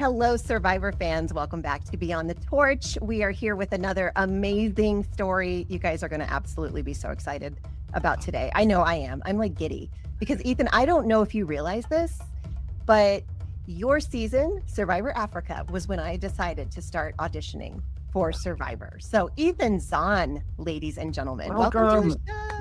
Hello, Survivor fans. Welcome back to Beyond the Torch. We are here with another amazing story. You guys are going to absolutely be so excited about today. I know I am. I'm like giddy because Ethan, I don't know if you realize this, but your season, Survivor Africa, was when I decided to start auditioning for Survivor. So Ethan Zohn, ladies and gentlemen, welcome to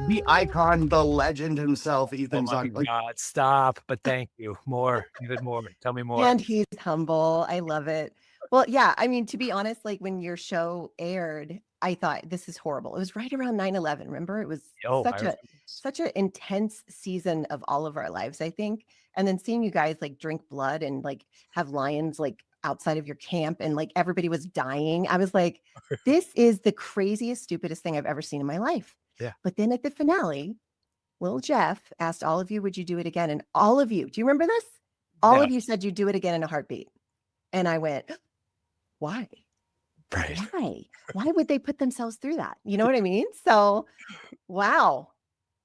the icon, the legend himself, Ethan Oh my Zohn. God, stop. But thank you. More, even more. Tell me more. And he's humble. I love it. Well, yeah, I mean, to be honest, like when your show aired, I thought this is horrible. It was right around 9/11. Remember? It was such an intense season of all of our lives, I think. And then seeing you guys like drink blood and like have lions like outside of your camp and like everybody was dying. I was like, this is the craziest, stupidest thing I've ever seen in my life. Yeah. But then at the finale, Lil Jeff asked all of you, would you do it again? And all of you, do you remember this? All of you said you'd do it again in a heartbeat. And I went, why? Right. Why would they put themselves through that? You know what I mean? So, wow.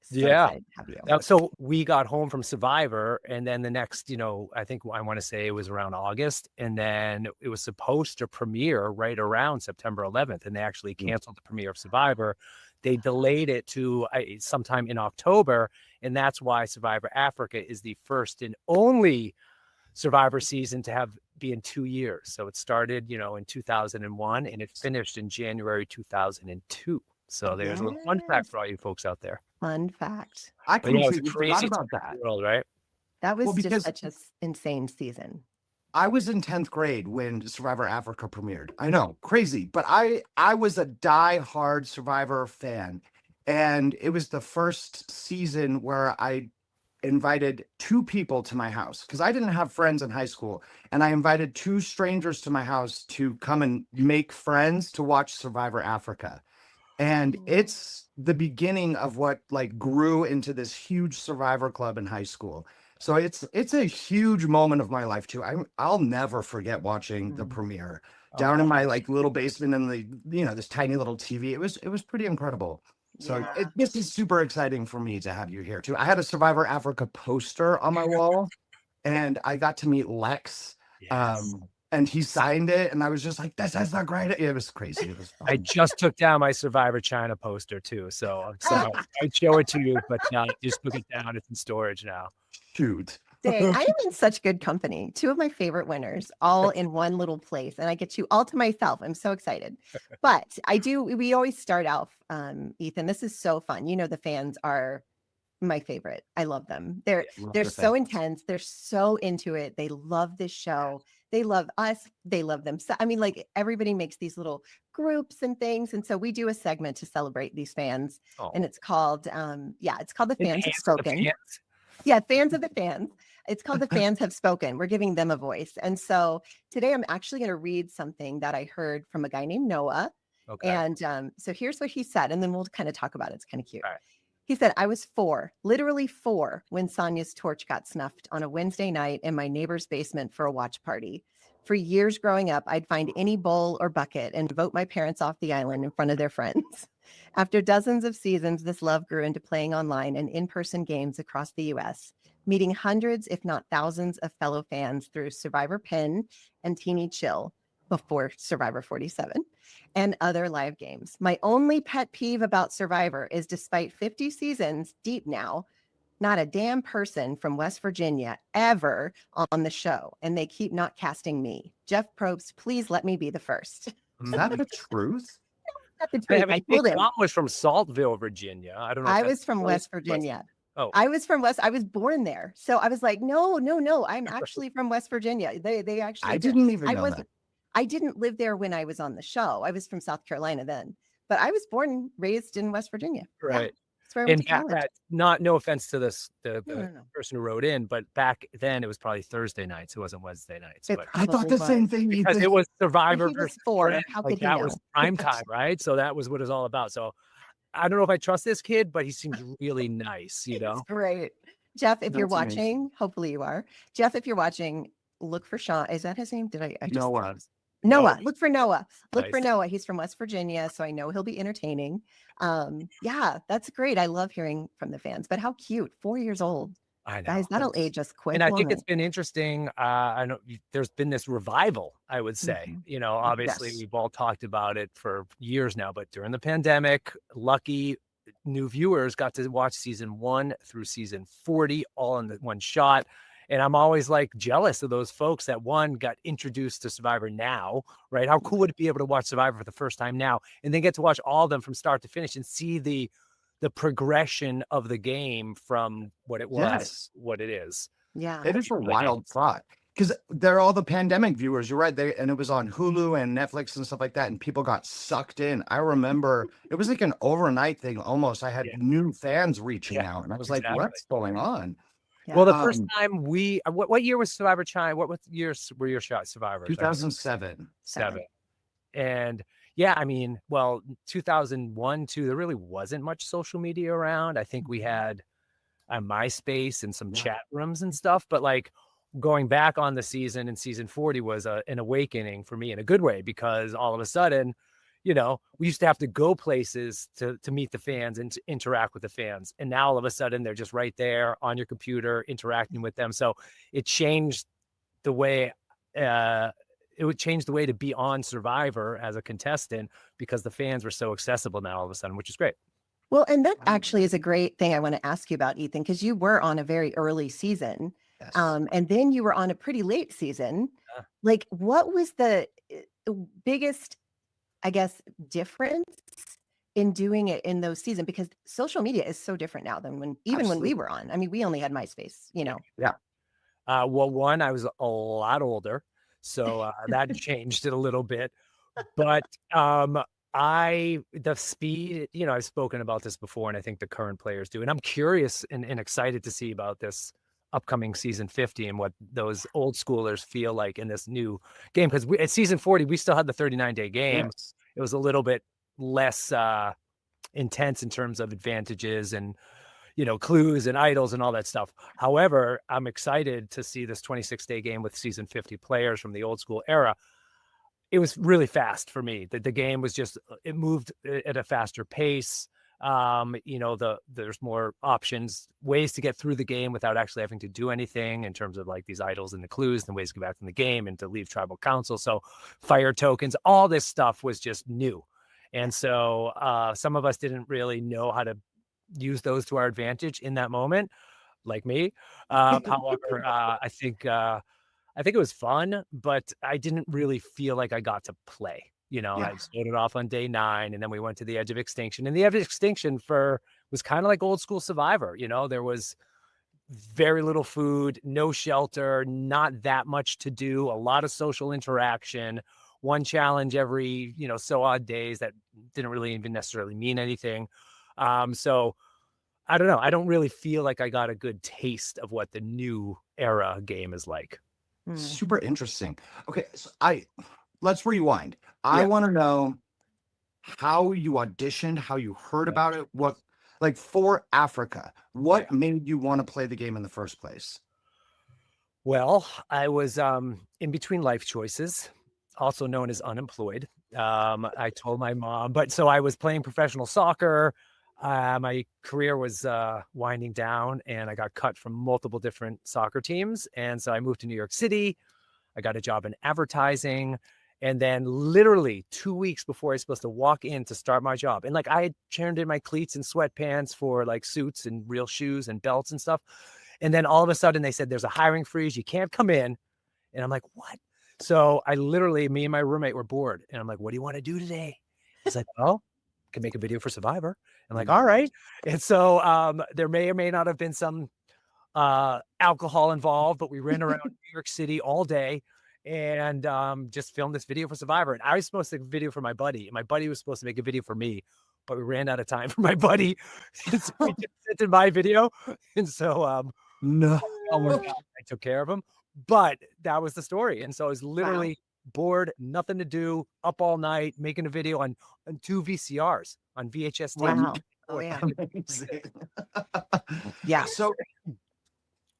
So excited to have you. So we got home from Survivor, and then the next, I think I want to say it was around August, and then it was supposed to premiere right around September 11th, and they actually canceled the premiere of Survivor. They delayed it to sometime in October, and that's why Survivor Africa is the first and only Survivor season to be in 2 years. So it started, in 2001, and it finished in January 2002. So there's a little fun fact for all you folks out there. Fun fact. I completely forgot about that. World, right? That was just such an insane season. I was in 10th grade when Survivor Africa premiered. I know, crazy, but I was a die-hard Survivor fan. And it was the first season where I invited 2 people to my house because I didn't have friends in high school. And I invited 2 strangers to my house to come and make friends to watch Survivor Africa. And it's the beginning of what like grew into this huge Survivor club in high school. So it's a huge moment of my life too. I'll never forget watching the premiere down in my like little basement in the this tiny little TV. It was pretty incredible. So this is super exciting for me to have you here too. I had a Survivor Africa poster on my wall, and I got to meet Lex. Yes. And he signed it, and I was just like, that's not great. It was crazy. It was fun. I just took down my Survivor China poster too. So I'd show it to you, but just took it down. It's in storage now. Shoot. Dang, I am in such good company. 2 of my favorite winners, all in one little place, and I get you all to myself. I'm so excited. But we always start off, Ethan, this is so fun. The fans are my favorite. I love them. They're so intense. They're so into it. They love this show. They love us. They love them. So, I mean, like everybody makes these little groups and things. And so we do a segment to celebrate these fans. And it's called, it's called The Fans Have Spoken. Yeah, Fans of the Fans. It's called The Fans Have Spoken. We're giving them a voice. And so today I'm actually going to read something that I heard from a guy named Noah. Okay. And so here's what he said, and then we'll kind of talk about it. It's kind of cute. All right. He said, I was 4, literally 4, when Sonya's torch got snuffed on a Wednesday night in my neighbor's basement for a watch party. For years growing up, I'd find any bowl or bucket and vote my parents off the island in front of their friends. After dozens of seasons, this love grew into playing online and in-person games across the U.S., meeting hundreds, if not thousands, of fellow fans through Survivor Pin and Teeny Chill, before Survivor 47, and other live games. My only pet peeve about Survivor is, despite 50 seasons deep now, not a damn person from West Virginia ever on the show, and they keep not casting me. Jeff Probst, please let me be the first. Is that the truth? Not the truth. I think Tom was from Saltville, Virginia. I don't know. I was from West Virginia. Oh, I was from I was born there. So I was like, no, I'm actually from West Virginia. They actually, I didn't even know that. I didn't live there when I was on the show. I was from South Carolina then, but I was born and raised in West Virginia. Right. Yeah, that's where I went to college. No offense to the person who wrote in, but back then it was probably Thursday nights. It wasn't Wednesday nights. But I thought the same thing. Because it was Survivor versus 4. How could that was prime time, right? So that was what it was all about. So I don't know if I trust this kid, but he seems really nice, It's great. Jeff, if you're watching, hopefully you are. Jeff, if you're watching, look for Sean. Is that his name? Did I just Noah. Look for Noah. Look for Noah. He's from West Virginia, so I know he'll be entertaining. Yeah, that's great. I love hearing from the fans. But how cute. 4 years old. I know. Guys, that'll age us And quick, I think won't it's it? been interesting. I know there's been this revival, I would say. Mhm. Obviously Yes. we've all talked about it for years now, but during the pandemic, lucky new viewers got to watch season 1 through season 40 all in the one shot. And I'm always like jealous of those folks that one got introduced to Survivor now, right? How cool would it be able to watch Survivor for the first time now and then get to watch all of them from start to finish and see the progression of the game from what it was, Yes. what it is. Yeah. It is a Really neat. wild thought because they're all the pandemic viewers. You're right. And it was on Hulu and Netflix and stuff like that. And people got sucked in. I remember it was like an overnight thing almost. I had Yeah. new fans reaching Yeah, out and I was like, exactly. what's going on? Yeah. Well, the first Um, time what year was Survivor China? What years were your shot Survivors? 2007. 7. And yeah, I mean, well, 2001, 2, there really wasn't much social media around. I think we had a MySpace and some Yeah. chat rooms and stuff, but like going back on the season in season 40 was an awakening for me in a good way because all of a sudden, we used to have to go places to meet the fans and to interact with the fans. And now all of a sudden they're just right there on your computer interacting with them. So it changed the way it would change the way to be on Survivor as a contestant because the fans were so accessible now all of a sudden, which is great. Well, and that actually is a great thing I want to ask you about, Ethan, because you were on a very early season, Yes. and then you were on a pretty late season. Yeah. Like, what was the biggest, I guess, difference in doing it in those seasons? Because social media is so different now than when we Absolutely. were on. I mean, we only had MySpace, Well, one, I was a lot older, so that changed it a little bit. But the speed, I've spoken about this before, and I think the current players do. And I'm curious and excited to see about this upcoming season 50 and what those old schoolers feel like in this new game. Because at season 40, we still had the 39-day game. Yes. It was a little bit less intense in terms of advantages and clues and idols and all that stuff. However, I'm excited to see this 26-day game with season 50 players from the old school era. It was really fast for me. The game was just, it moved at a faster pace. There's more options, ways to get through the game without actually having to do anything in terms of like these idols and the clues and ways to get back in the game and to leave tribal council. So fire tokens, all this stuff was just new. And so some of us didn't really know how to use those to our advantage in that moment, like me. However, I think it was fun, but I didn't really feel like I got to play. I started off on day 9, and then we went to the edge of extinction. And the edge of extinction was kind of like old school Survivor. There was very little food, no shelter, not that much to do, a lot of social interaction, one challenge every, so odd days that didn't really even necessarily mean anything. So I don't know. I don't really feel like I got a good taste of what the new era game is like. Super interesting. Okay, so let's rewind. I Yeah. want to know how you auditioned, how you heard about it, what like for Africa, what made you want to play the game in the first place? Well, I was in between life choices, also known as unemployed. I told my mom, so I was playing professional soccer. My career was winding down, and I got cut from multiple different soccer teams. And so I moved to New York City. I got a job in advertising. And then literally 2 weeks before I was supposed to walk in to start my job, and like I had turned in my cleats and sweatpants for like suits and real shoes and belts and stuff. And then all of a sudden they said, there's a hiring freeze. You can't come in. And I'm like, what? So me and my roommate were bored. And I'm like, what do you want to do today? He's like, well, I can make a video for Survivor. I'm like, all right. And so there may or may not have been some alcohol involved, but we ran around New York City all day and just filmed this video for Survivor. And I was supposed to make a video for my buddy, and my buddy was supposed to make a video for me, but we ran out of time for my buddy. And so we just sent in my video. And so No. I took care of him. But that was the story. And so I was literally bored, nothing to do, up all night, making a video on 2 VCRs on VHS tapes. Wow. Oh yeah. Amazing. Yeah. So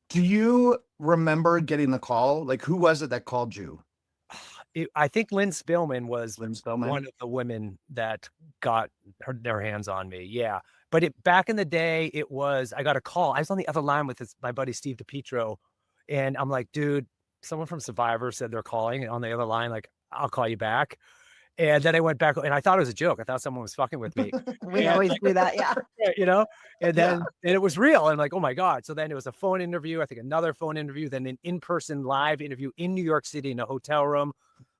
do you remember getting the call? Like, who was it that called you? I think Lynn Spillman was Lynn Spillman? one of the women that got their hands on me. Yeah. But back in the day, it was, I got a call. I was on the other line with my buddy Steve DiPietro, and I'm like, dude, someone from Survivor said they're calling on the other line. Like, I'll call you back. And then I went back, and I thought it was a joke. I thought someone was fucking with me. We always do that. Yeah. And then Yeah. it was real. I'm like, oh my God. So then it was a phone interview, I think another phone interview, then an in-person live interview in New York City in a hotel room,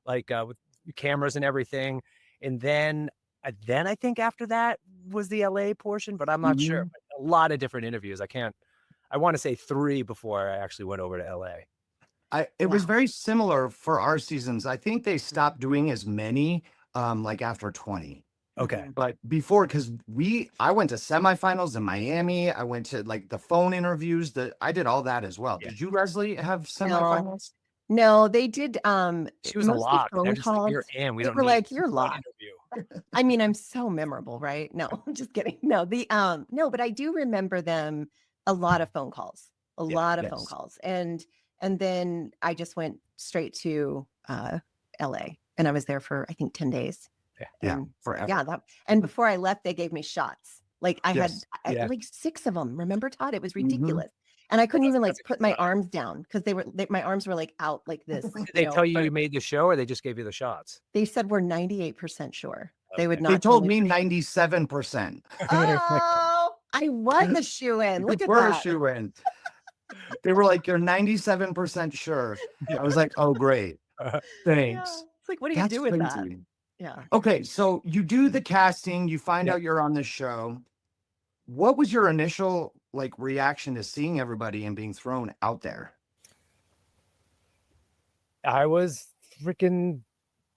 like with cameras and everything. And then I think after that was the LA portion, but I'm not sure. Mhm. But a lot of different interviews. I want to say 3 before I actually went over to LA. It was Wow. very similar for our seasons. I think they stopped doing as many like after 20. Okay. Mhm. But before, because I went to semifinals in Miami. I went to like the phone interviews. I did all that as well. Yeah. Did you, Leslie, have semifinals? No, they did She was a mostly lot. They're phone just like, calls. you're in. We They don't were need like, "You're one lost." interview. I mean, I'm so memorable, right? No, I'm just kidding. No, no, but I do remember them a lot of phone calls, a Yeah. lot of phone Yes. calls. And then I just went straight to LA, and I was there for I think 10 days. Yeah, And forever. yeah, and before I left, they gave me shots. Like I Yes. had Yeah. like 6 of them. Remember, Todd? It was Mhm. ridiculous. And I couldn't even That's like a put good my sign. arms down because my arms were like out like this. Did they tell you made the show, or they just gave you the shots? They said we're 98% sure. They would Okay. They not tell told me. me 97%. Oh, I was a shoe-in. Look at We're a that. shoe-in. They were like, you're 97% sure. I was like, oh, great. Yeah. Thanks. It's like, what do you That's do with that? crazy. Yeah. Okay, so you do the casting, you find Yeah. out you're on the show. What was your initial like reaction to seeing everybody and being thrown out there? I was freaking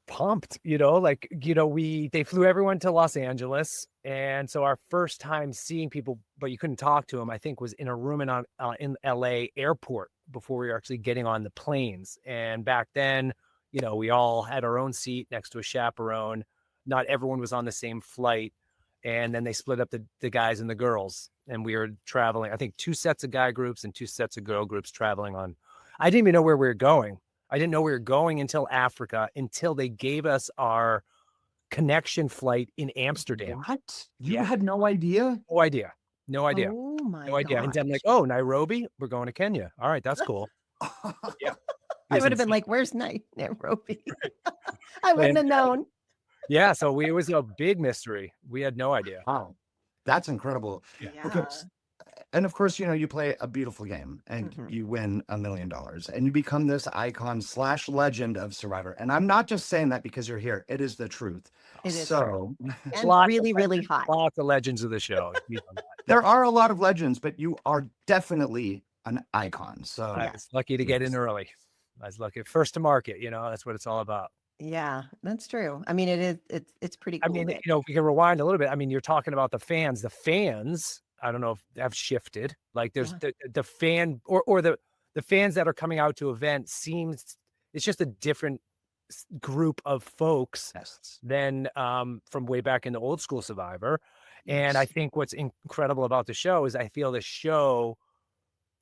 pumped, like, they flew everyone to Los Angeles. And so our first time seeing people, but you couldn't talk to them, I think was in a room in LA airport before we were actually getting on the planes. And back then, we all had our own seat next to a chaperone. Not everyone was on the same flight. And then they split up the guys and the girls. And we were traveling, I think 2 sets of guy groups and 2 sets of girl groups traveling on. I didn't even know where we were going. I didn't know we were going until Africa, until they gave us our connection flight in Amsterdam. What? You Yeah. had no idea? No idea. No idea. Oh my No idea. And then I'm like, gosh. oh, Nairobi, we're going to Kenya. All right, that's cool. Yeah. I would have been like, where's Nairobi? I wouldn't have known. Yeah, so it was a big mystery. We had no idea. Wow. That's incredible. Yeah. Okay. And of course, you play a beautiful game and Mhm. you win $1 million and you become this icon / legend of Survivor. And I'm not just saying that because you're here. It is the truth. It is So and Lots of really, really legends, hot. Lots of legends of the show. there are a lot of legends, but you are definitely an icon. So I was lucky to get in early. I was lucky. First to market, that's what it's all about. Yeah, that's true. I mean, it's pretty cool. I mean, if we can rewind a little bit, I mean, you're talking about the fans. The fans, I don't know if have shifted. Like there's the fan or the fans that are coming out to events it's just a different group of folks than from way back in the old school Survivor. And I think what's incredible about the show is I feel the show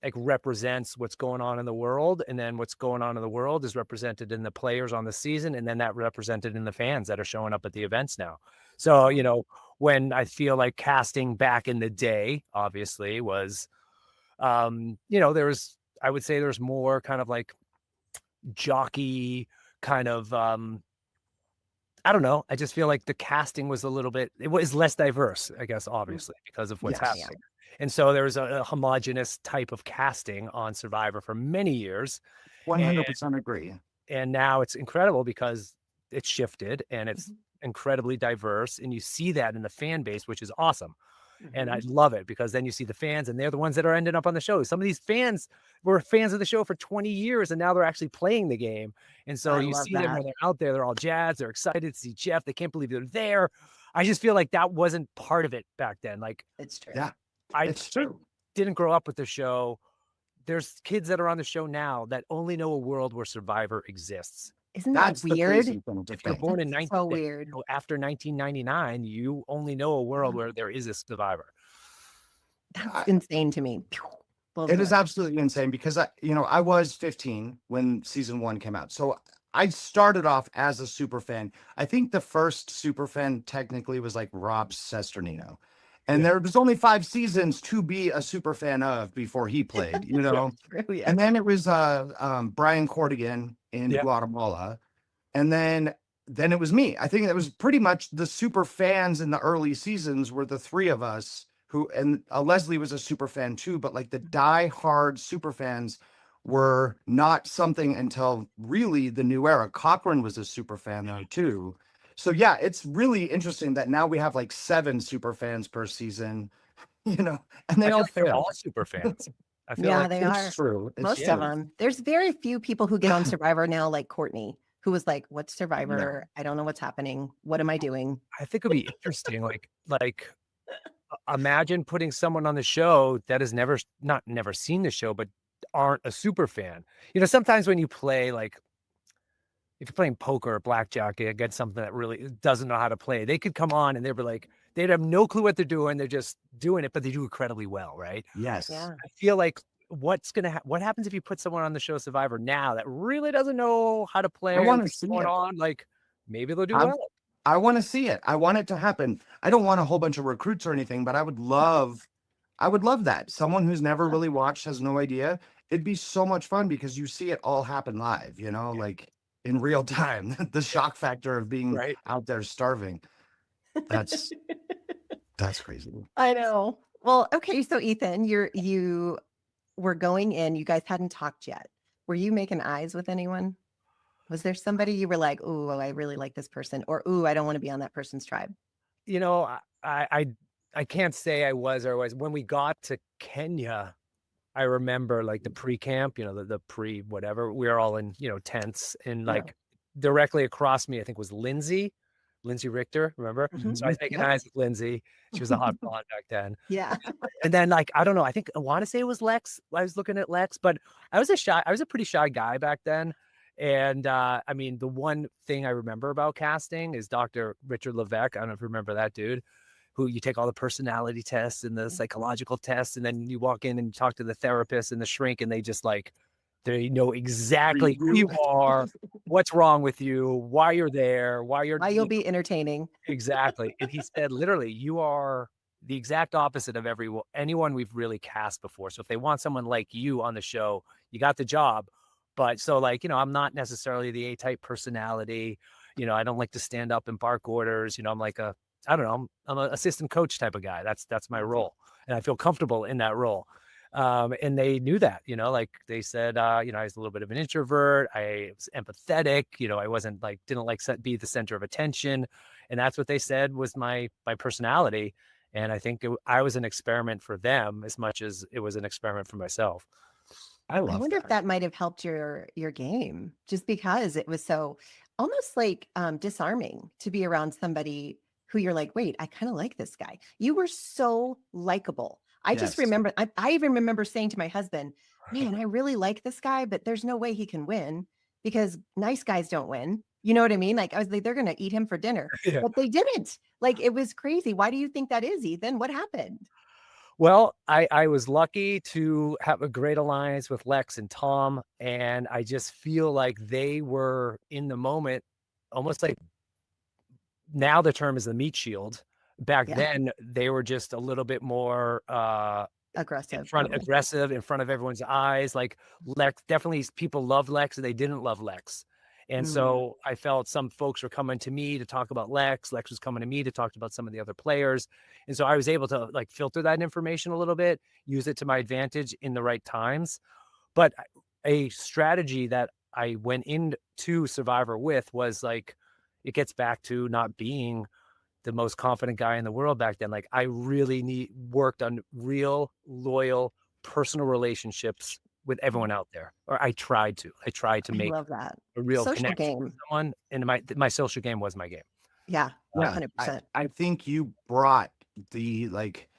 like represents what's going on in the world, and then what's going on in the world is represented in the players on the season, and then that represented in the fans that are showing up at the events now. So when I feel like casting back in the day obviously was I would say there's more kind of like jockey kind of I don't know, I just feel like the casting was it was less diverse, I guess, obviously, because of what's happening. And so there was a homogenous type of casting on Survivor for many years. 100% agree. And now it's incredible because it's shifted and it's incredibly diverse. And you see that in the fan base, which is awesome. And I love it because then you see the fans and they're the ones that are ending up on the show. Some of these fans were fans of the show for 20 years and now they're actually playing the game. And so you see them when they're out there, they're all jazzed, they're excited to see Jeff. They can't believe they're there. I just feel like that wasn't part of it back then. Like, it's true. Yeah. I It's true. didn't grow up with the show. There's kids that are on the show now that only know a world where Survivor exists. Isn't that That's the weird? crazy thing to If you're think. born in So weird. after 1999, you only know a world where there is a Survivor. That's insane to me. It is absolutely insane because I was 15 when season 1 came out. So I started off as a super fan. I think the first super fan technically was like Rob Sesternino. And Yeah. there was only 5 seasons to be a super fan of before he played, you know. True, yeah. And then it was Brian Cordigan in Yeah. Guatemala, and then it was me. I think that was pretty much the super fans in the early seasons were the three of us who, and Leslie was a super fan too, but like the die-hard super fans were not something until really the new era. Cochran was a super fan though too. So yeah, it's really interesting that now we have like 7 super fans per season, you know, and I they feel all like they're fail. all super fans. I feel Yeah, like they It's are. true. It's Most Yeah. of true. them. There's very few people who get on Survivor now, like Courtney, who was like, "What's Yeah. Survivor? I don't know what's happening. What am I doing?" I think it'd be interesting. Like imagine putting someone on the show that has never seen the show, but aren't a super fan. You know, sometimes when you play, like if you're playing poker or blackjack against something that really doesn't know how to play, they could come on and they'd be like, they'd have no clue what they're doing. They're just doing it, but they do incredibly well, right? Yes. Yeah. I feel like what happens if you put someone on the show Survivor now that really doesn't know how to play I or want to what's see going it. on? Like maybe they'll do I well. I want to see it. I want it to happen. I don't want a whole bunch of recruits or anything, but I would love that. Someone who's never really watched, has no idea. It'd be so much fun because you see it all happen live, you know, like in real time. The shock factor of being Right. out there starving. That's crazy. I know. Well, okay, so Ethan, you were going in, you guys hadn't talked yet. Were you making eyes with anyone? Was there somebody you were like, "Ooh, I really like this person," or "Ooh, I don't want to be on that person's tribe"? You know, I can't say I was or was. When we got to Kenya, I remember like the pre-camp, you know, the pre whatever. We were all in, you know, tents, and Yeah. like directly across me, I think was Lindsay Richter, remember? So I was making Yep. eyes with Lindsay. She was a hot blonde back then. Yeah. And then like, I don't know, I want to say it was Lex. I was looking at Lex, but I was a pretty shy guy back then. And I mean, the one thing I remember about casting is Dr. Richard Levesque. I don't know if you remember that dude, who you take all the personality tests and the psychological tests, and then you walk in and you talk to the therapist and the shrink, and they just like, they know exactly who you are, what's wrong with you, why you're there, why you're Why you'll be entertaining. exactly. And he said, literally, you are the exact opposite of anyone we've really cast before. So if they want someone like you on the show, you got the job. But so like, you know, I'm not necessarily the A-type personality. You know, I don't like to stand up and bark orders. You know, I'm like I don't know, I'm an assistant coach type of guy. That's my role. And I feel comfortable in that role. And they knew that, you know, like they said, you know, I was a little bit of an introvert. I was empathetic. You know, I wasn't like, didn't like be the center of attention. And that's what they said was my personality. And I think I was an experiment for them as much as it was an experiment for myself. I I love wonder if that. that might have helped your game, just because it was so almost like disarming to be around somebody who you're like, wait, I kind of like this guy. You were so likable. I just Yes. remember, I even remember saying to my husband, man, I really like this guy, but there's no way he can win because nice guys don't win. You know what I mean? Like, I was like, they're going to eat him for dinner, Yeah. but they didn't. Like, it was crazy. Why do you think that is, Ethan? What happened? Well, I was lucky to have a great alliance with Lex and Tom. And I just feel like they were in the moment, almost like now the term is the meat shield. Back Yeah. then, they were just a little bit more Aggressive. aggressive in front of everyone's eyes. Like Lex, definitely people loved Lex and they didn't love Lex. And so I felt some folks were coming to me to talk about Lex. Lex was coming to me to talk about some of the other players. And so I was able to like filter that information a little bit, use it to my advantage in the right times. But a strategy that I went into Survivor with was like, it gets back to not being the most confident guy in the world back then. Like I really worked on real, loyal, personal relationships with everyone out there. Or I tried to I make love that. a real Social connection with game. someone. And my social game was my game. Yeah, Yeah. 100%. I think you brought the like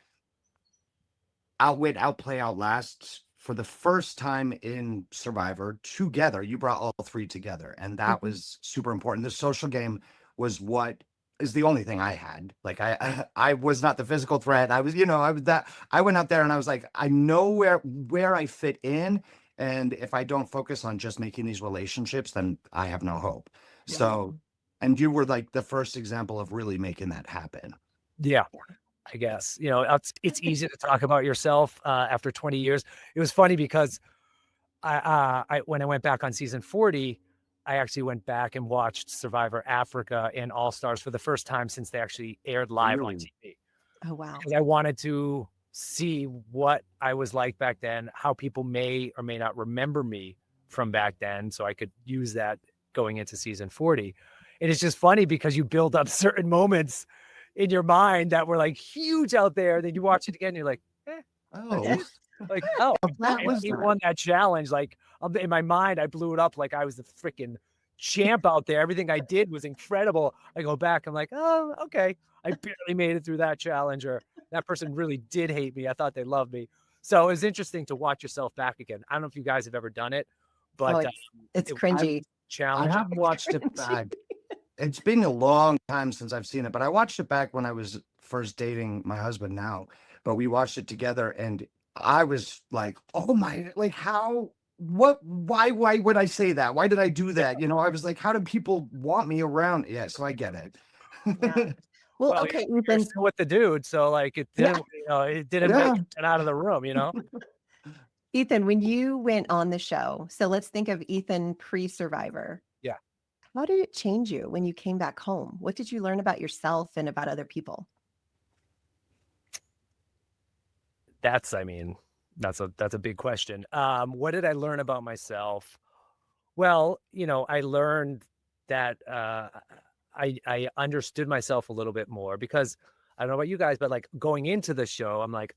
outwit, outplay, outlast for the first time in Survivor together. You brought all 3 together, and that was super important. The social game was what is the only thing I had. Like I was not the physical threat. I was, you know, I went out there and I was like, I know where I fit in. And if I don't focus on just making these relationships, then I have no hope. Yeah. So, and you were like the first example of really making that happen. Yeah. I guess. It's easy to talk about yourself after 20 years. It was funny because I when I went back on season 40, I actually went back and watched Survivor Africa and Allstars for the first time since they actually aired live on TV. Oh, wow. Because I wanted to see what I was like back then, how people may or may not remember me from back then, so I could use that going into season 40. And it's just funny because you build up certain moments in your mind that were like huge out there. Then you watch it again, and you're like, Oh, like, oh, that was he that. won that challenge. Like in my mind, I blew it up like I was the freaking champ out there. Everything I did was incredible. I go back, I'm like, oh, okay. I barely made it through that challenge, or that person really did hate me. I thought they loved me. So it was interesting to watch yourself back again. I don't know if you guys have ever done it, but Oh, it's cringy. I challenge. have watched it back. It's been a long time since I've seen it, but I watched it back when I was first dating my husband now. But we watched it together, and I was like, oh my, like how, what, why would I say that? Why did I do that? I was like, how do people want me around? Yeah, so I get it. Yeah. Well, Well, okay, you're Ethan. still with the dude, so like it didn't, it didn't Yeah. make it out of the room, Ethan, when you went on the show, so let's think of Ethan pre-Survivor. Yeah. How did it change you when you came back home? What did you learn about yourself and about other people? That's a big question. What did I learn about myself? Well, I learned that I understood myself a little bit more, because I don't know about you guys, but like going into the show, I'm like,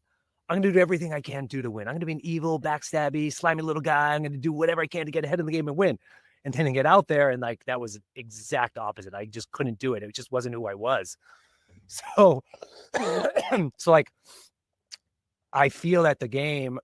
I'm going to do everything I can do to win. I'm going to be an evil, backstabby, slimy little guy. I'm going to do whatever I can to get ahead of the game and win. And then I get out there, and like that was exact opposite. I just couldn't do it. It just wasn't who I was. So, so like, I feel that the game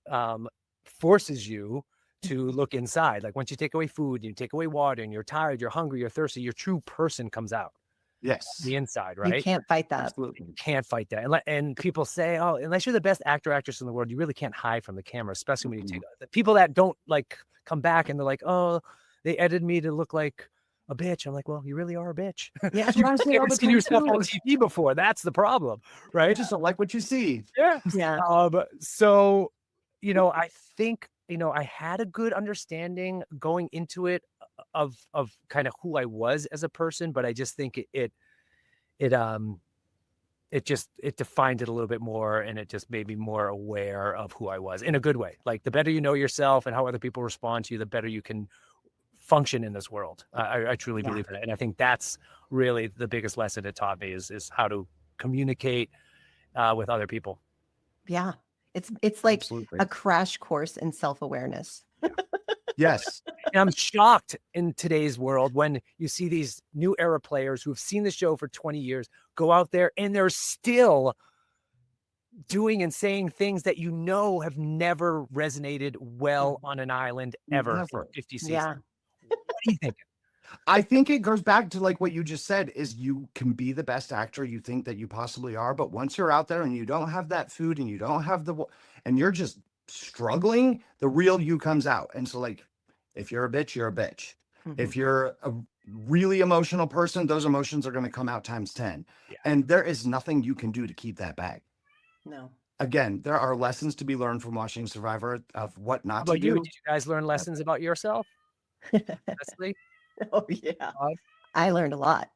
forces you to look inside. Like once you take away food, you take away water, and you're tired, you're hungry, you're thirsty, your true person comes out. Yes. The inside, right? You can't fight that. Absolutely. You can't fight that. And people say, oh, unless you're the best actor, actress in the world, you really can't hide from the camera, especially when you take the people that don't like come back and they're like, oh, they edited me to look like a bitch. I'm like, well, you really are a bitch. Yeah. You've never seen yourself on TV before. That's the problem, right? I just don't like what you see. Yeah. Yeah. So, I think, I had a good understanding going into it of kind of who I was as a person, but I just think it defined it a little bit more, and it just made me more aware of who I was in a good way. Like the better you know yourself and how other people respond to you, the better you can function in this world. I truly believe in it. And I think that's really the biggest lesson it taught me is how to communicate with other people. Yeah. It's like Absolutely. a crash course in self-awareness. Yes. And I'm shocked in today's world when you see these new era players who have seen the show for 20 years go out there and they're still doing and saying things that have never resonated well on an island ever for 50 seasons. Yeah. What do you think? I think it goes back to like what you just said, is you can be the best actor you think that you possibly are, but once you're out there and you don't have that food and you don't have and you're just struggling, the real you comes out. And so like, if you're a bitch, you're a bitch. Mhm. If you're a really emotional person, those emotions are going to come out times 10. Yeah. And there is nothing you can do to keep that back. No. Again, there are lessons to be learned from watching Survivor of what How not to about you? do. Did you guys learn lessons about yourself? Leslie? Oh, yeah. Todd? I learned a lot.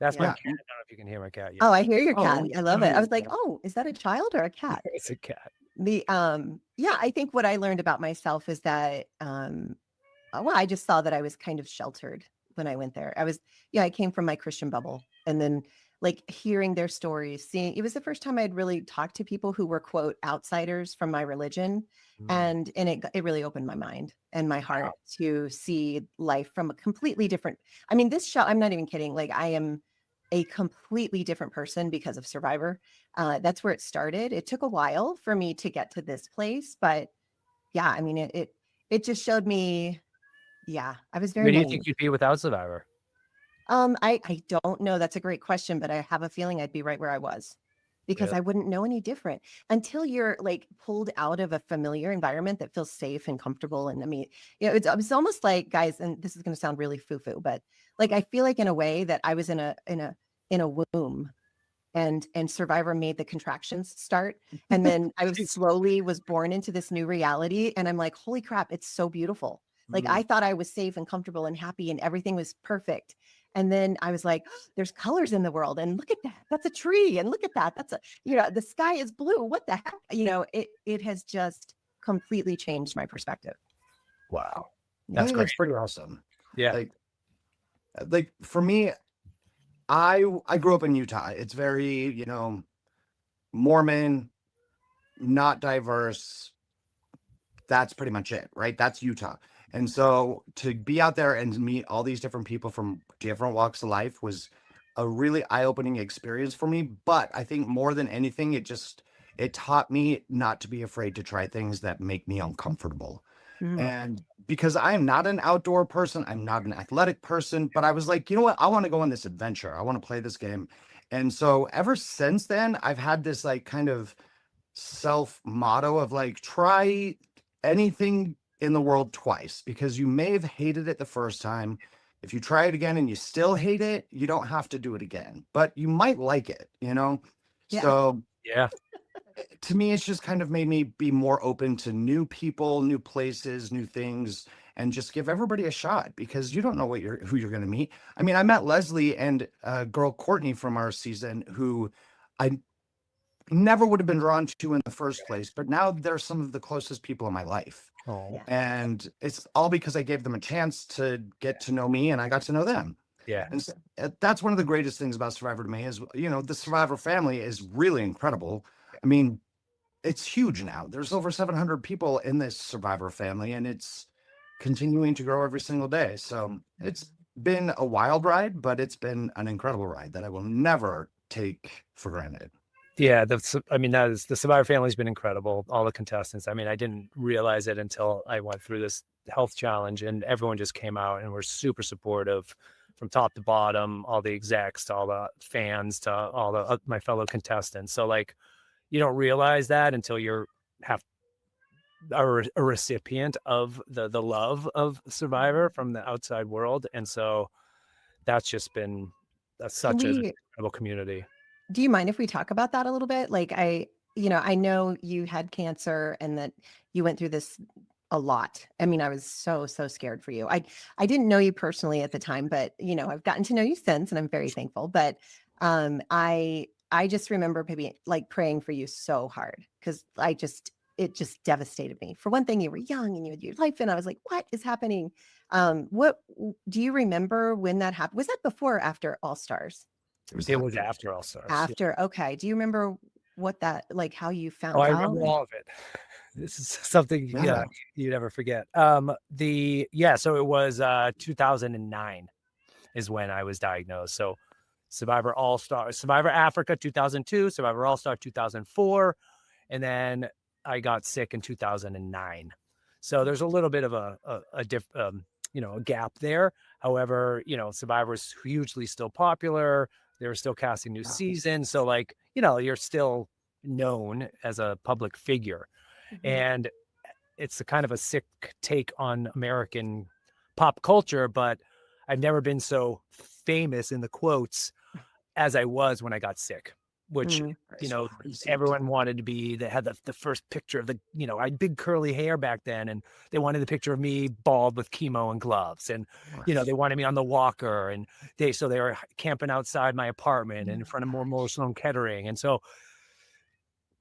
That's my Yeah. cat. I don't know if you can hear my cat yet. Oh, I hear your cat. Oh, I love it. I was like, yeah. oh, is that a child or a cat? It's a cat. Yeah, I think what I learned about myself is that well, I just saw that I was kind of sheltered when I went there. I came from my Christian bubble, and then like hearing their stories, seeing it was the first time I'd really talked to people who were quote outsiders from my religion. And it really opened my mind and my heart to see life from a completely different. I mean, this show, I'm not even kidding. Like I am a completely different person because of Survivor. That's where it started. It took a while for me to get to this place, but yeah, I mean, it just showed me. Yeah, I was very. Where do you naive. think you'd be without Survivor? I don't know. That's a great question, but I have a feeling I'd be right where I was because Really? I wouldn't know any different until you're like pulled out of a familiar environment that feels safe and comfortable. And I mean, it's almost like, guys, and this is going to sound really foo-foo, but like I feel like in a way that I was in a womb and Survivor made the contractions start. And then I was slowly was born into this new reality. And I'm like, holy crap, it's so beautiful. Like I thought I was safe and comfortable and happy and everything was perfect. And then I was like, there's colors in the world. And look at that. That's a tree. And look at that. That's a, the sky is blue. What the heck? It has just completely changed my perspective. Wow. That's great. That's pretty awesome. Yeah. Like for me, I grew up in Utah. It's very, Mormon, not diverse. That's pretty much it, right? That's Utah. And so to be out there and meet all these different people from different walks of life was a really eye-opening experience for me. But I think more than anything, it taught me not to be afraid to try things that make me uncomfortable. And because I am not an outdoor person, I'm not an athletic person, but I was like, you know what? I want to go on this adventure. I want to play this game. And so ever since then, I've had this like kind of self motto of like, try anything in the world twice, because you may have hated it the first time. If you try it again and you still hate it, you don't have to do it again, but you might like it, Yeah. So yeah. To me, it's just kind of made me be more open to new people, new places, new things, and just give everybody a shot, because you don't know who you're going to meet. I mean, I met Leslie and girl Courtney from our season, who I never would have been drawn to in the first place, but now they're some of the closest people in my life. Oh. And it's all because I gave them a chance to get to know me, and I got to know them. Yeah. And that's one of the greatest things about Survivor to me is, the Survivor family is really incredible. I mean, it's huge now. There's over 700 people in this Survivor family, and it's continuing to grow every single day. So it's been a wild ride, but it's been an incredible ride that I will never take for granted. Yeah, the Survivor family's been incredible. All the contestants. I mean, I didn't realize it until I went through this health challenge, and everyone just came out and were super supportive from top to bottom, all the execs to all the fans to all the my fellow contestants. So like, you don't realize that until you're a recipient of the love of Survivor from the outside world. And so that's such an incredible community. Do you mind if we talk about that a little bit? Like I know you had cancer and that you went through this a lot. I mean, I was so scared for you. I didn't know you personally at the time, but I've gotten to know you since, and I'm very thankful. But I just remember maybe like praying for you so hard, because it just devastated me. For one thing, you were young and you had your life, and I was like, what is happening? What do you remember when that happened? Was that before or after Allstars? It was after Allstars. After, yeah. Okay. Do you remember what that, like how you found out? I remember all of it. This is something you never forget. So it was 2009 is when I was diagnosed. So Survivor All-Star, Survivor Africa 2002, Survivor All-Star 2004, and then I got sick in 2009. So there's a little bit of a gap there. However, Survivor is hugely still popular. They're still casting new seasons. So like, you're still known as a public figure. Mm-hmm. And it's a kind of a sick take on American pop culture, but I've never been so famous in the quotes as I was when I got sick, which, everyone wanted to be, they had the first picture of I had big curly hair back then, and they wanted the picture of me bald with chemo and gloves. And, they wanted me on the walker, and they were camping outside my apartment and in front of Memorial Sloan Kettering. And so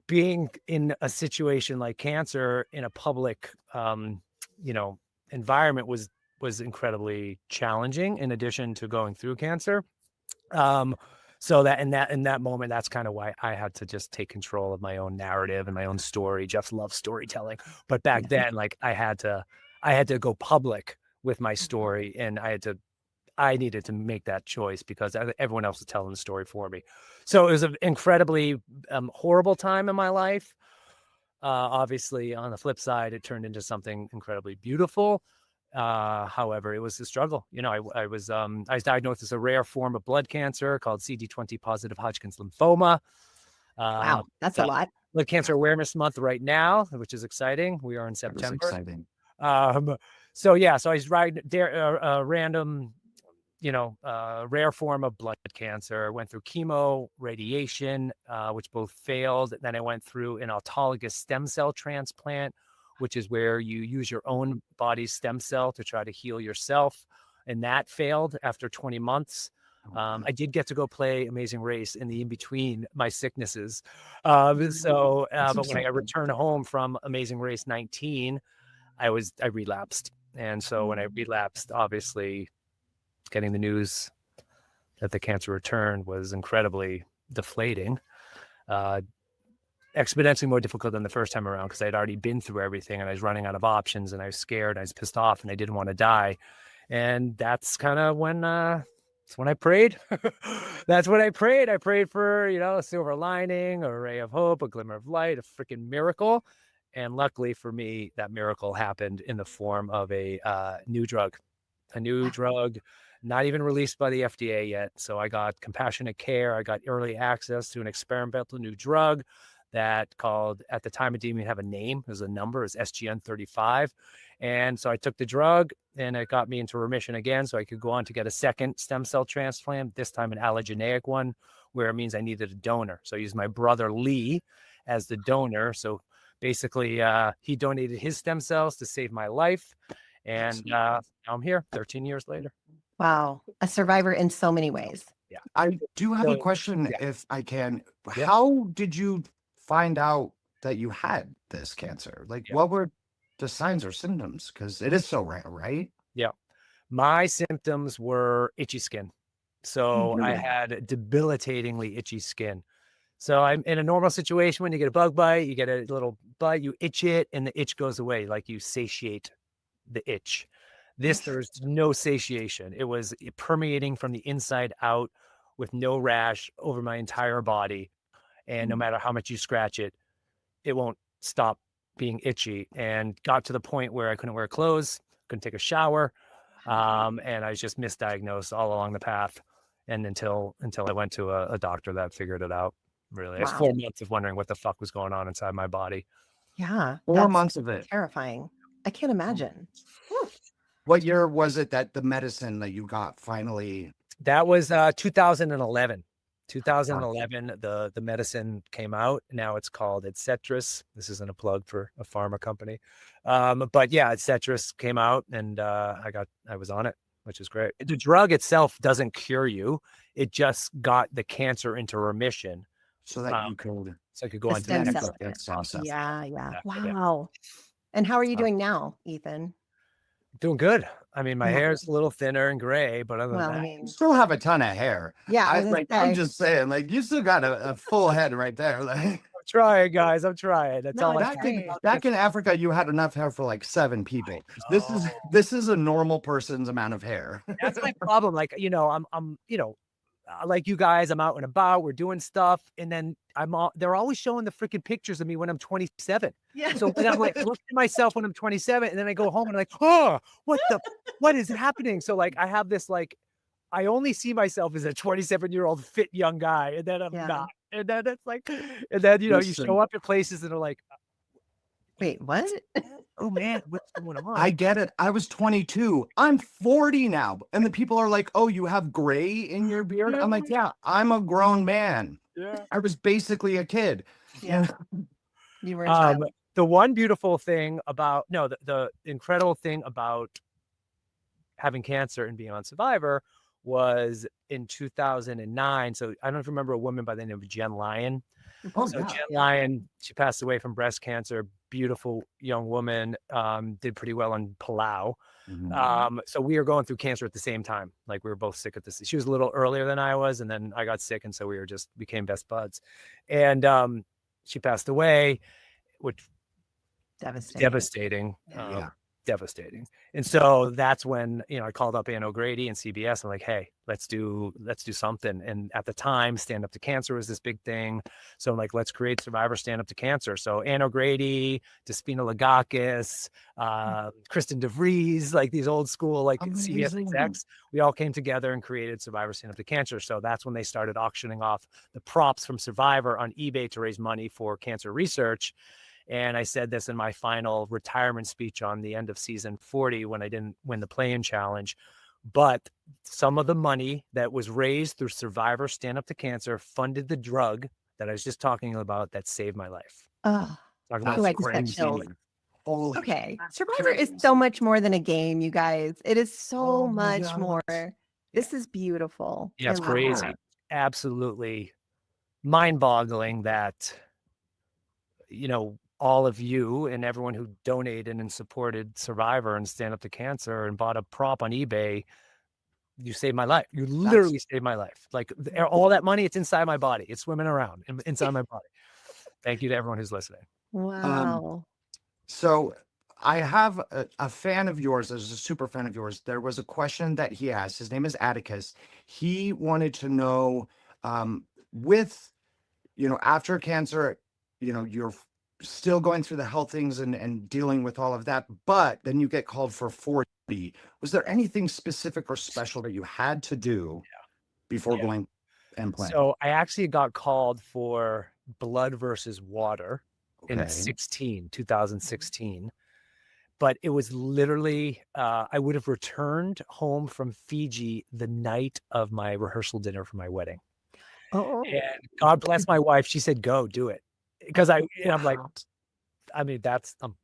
being in a situation like cancer in a public, environment was incredibly challenging, in addition to going through cancer. So that in that moment, that's kind of why I had to just take control of my own narrative and my own story. Jeff loves storytelling, but back then, like I had to go public with my story, and I needed to make that choice because everyone else was telling the story for me. So it was an incredibly horrible time in my life. Obviously, on the flip side, it turned into something incredibly beautiful. However, it was a struggle. I was diagnosed as a rare form of blood cancer called CD20 positive Hodgkin's lymphoma. Wow, that's a lot. Blood Cancer Awareness Month right now, which is exciting. We are in September. Exciting. So I was riding a random rare form of blood cancer. Went through chemo, radiation, which both failed. Then I went through an autologous stem cell transplant, which is where you use your own body's stem cell to try to heal yourself. And that failed after 20 months. I did get to go play Amazing Race in between my sicknesses. But when I returned home from Amazing Race 19, I relapsed. And so when I relapsed, obviously getting the news that the cancer returned was incredibly deflating, exponentially more difficult than the first time around, because I'd already been through everything and I was running out of options and I was scared, I was pissed off, and I didn't want to die. And that's kind of when I prayed. That's when I prayed. I prayed for, a silver lining, a ray of hope, a glimmer of light, a freaking miracle. And luckily for me, that miracle happened in the form of a new drug, not even released by the FDA yet. So I got compassionate care. I got early access to an experimental new drug that at the time, it didn't even have a name. There's a number, it's SGN-35. And so I took the drug and it got me into remission again. So I could go on to get a second stem cell transplant, this time an allogeneic one, where it means I needed a donor. So I used my brother Lee as the donor. So basically, he donated his stem cells to save my life. And now I'm here 13 years later. Wow. A survivor in so many ways. Yeah. I do have a question, if I can. Yeah. How did you find out that you had this cancer? What were the signs or symptoms? Because it is so rare, right? Yeah. My symptoms were itchy skin. So I had debilitatingly itchy skin. So I'm in a normal situation. When you get a bug bite, you get a little bite, you itch it, and the itch goes away. Like you satiate the itch. There's no satiation. It was permeating from the inside out with no rash over my entire body. And no matter how much you scratch it, it won't stop being itchy. And got to the point where I couldn't wear clothes, couldn't take a shower. And I was just misdiagnosed all along the path. And until I went to a doctor that figured it out. Really, it's 4 months of wondering what the fuck was going on inside my body. Yeah. 4 months of it. Terrifying. I can't imagine. What year was it that the medicine that you got finally? That was 2011. 2011, the medicine came out. Now it's called Etcetras. This isn't a plug for a pharma company. But yeah, Etcetras came out and I was on it, which is great. The drug itself doesn't cure you. It just got the cancer into remission. So that you could go on to the next process. Yeah. Wow. And how are you doing now, Ethan? Doing good. I mean, my hair is a little thinner and gray, but other than that, you still have a ton of hair. Yeah, I'm just saying, you still got a full head right there. I'm trying, guys. I'm trying. That's all I can. Back in Africa, you had enough hair for 7 people. This is a normal person's amount of hair. That's my problem. I'm like you guys, I'm out and about, we're doing stuff, and then they're always showing the freaking pictures of me when I'm 27. Yeah. So then I'm like, look at myself when I'm 27, and then I go home and I'm like, oh, what is happening? So I have this I only see myself as a 27-year-old fit young guy, and then I'm not. And then it's you show up at places and they're like, wait, what? Oh man, what's going on? I get it. I was 22. I'm 40 now. And the people are like, oh, you have gray in your beard? I'm like, yeah, I'm a grown man. Yeah. I was basically a kid. Yeah. You were a child. The one beautiful thing about, the incredible thing about having cancer and being on Survivor was in 2009. So I don't know if you remember a woman by the name of Jen Lyon. Jen Lyon, she passed away from breast cancer. Beautiful young woman, did pretty well on Palau. Mm-hmm. So we were going through cancer at the same time. We were both sick at this. She was a little earlier than I was, and then I got sick, and so we became best buds. And she passed away, which devastating. Devastating. And so that's when, I called up Ann O'Grady and CBS. I'm like, hey, let's do something. And at the time, Stand Up to Cancer was this big thing. So I'm like, let's create Survivor Stand Up to Cancer. So Ann O'Grady, Despina Lagakis, Kristen DeVries, these old school, CBS execs, we all came together and created Survivor Stand Up to Cancer. So that's when they started auctioning off the props from Survivor on eBay to raise money for cancer research. And I said this in my final retirement speech on the end of season 40 when I didn't win the play-in challenge. But some of the money that was raised through Survivor Stand Up to Cancer funded the drug that I was just talking about that saved my life. Oh, Talking That's ooh, about I just got crazy. chills. Holy Okay. Survivor is so much more than a game, you guys. It is so Oh my much God. more. This is beautiful. Yeah, it's I love crazy. that. Absolutely mind-boggling that, you know, all of you and everyone who donated and supported Survivor and Stand Up to Cancer and bought a prop on eBay, you saved my life. You literally saved my life. Like all that money, it's inside my body. It's swimming around inside my body. Thank you to everyone who's listening. Wow. So I have a fan of yours, as a super fan of yours. There was a question that he asked. His name is Atticus. He wanted to know, with, after cancer, you're still going through the health things and dealing with all of that, but then you get called for 40. Was there anything specific or special that you had to do before going and playing? So I actually got called for Blood versus Water in Okay. 2016. But it was literally, I would have returned home from Fiji the night of my rehearsal dinner for my wedding. Oh, And God bless my wife. She said, go do it. Because I'm like, I mean, that's I'm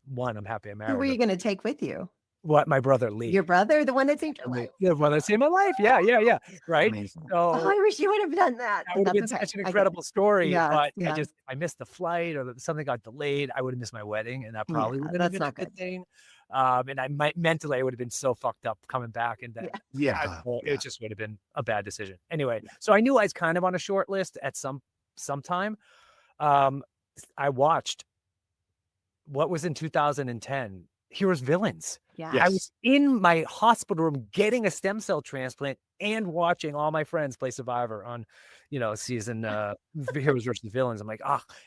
happy I who married were her. you going to take with you? What, my brother Lee. Your brother, the one that saved your life? The brother saved my life. Yeah. Right. Amazing. Oh, So I wish you would have done that. that But would have that's been okay. such an I get it. incredible story. Yeah, But yeah. I missed the flight or something got delayed. I would have missed my wedding, and that probably Yeah, would have that's been a not good good. thing. And I might mentally, I would have been so fucked up coming back, and then Yeah. it just would have been a bad decision. Anyway, so I knew I was kind of on a short list at some time. I watched what was in 2010, Heroes Villains. Yeah. I was in my hospital room getting a stem cell transplant and watching all my friends play Survivor on, season Heroes versus Villains. I'm like,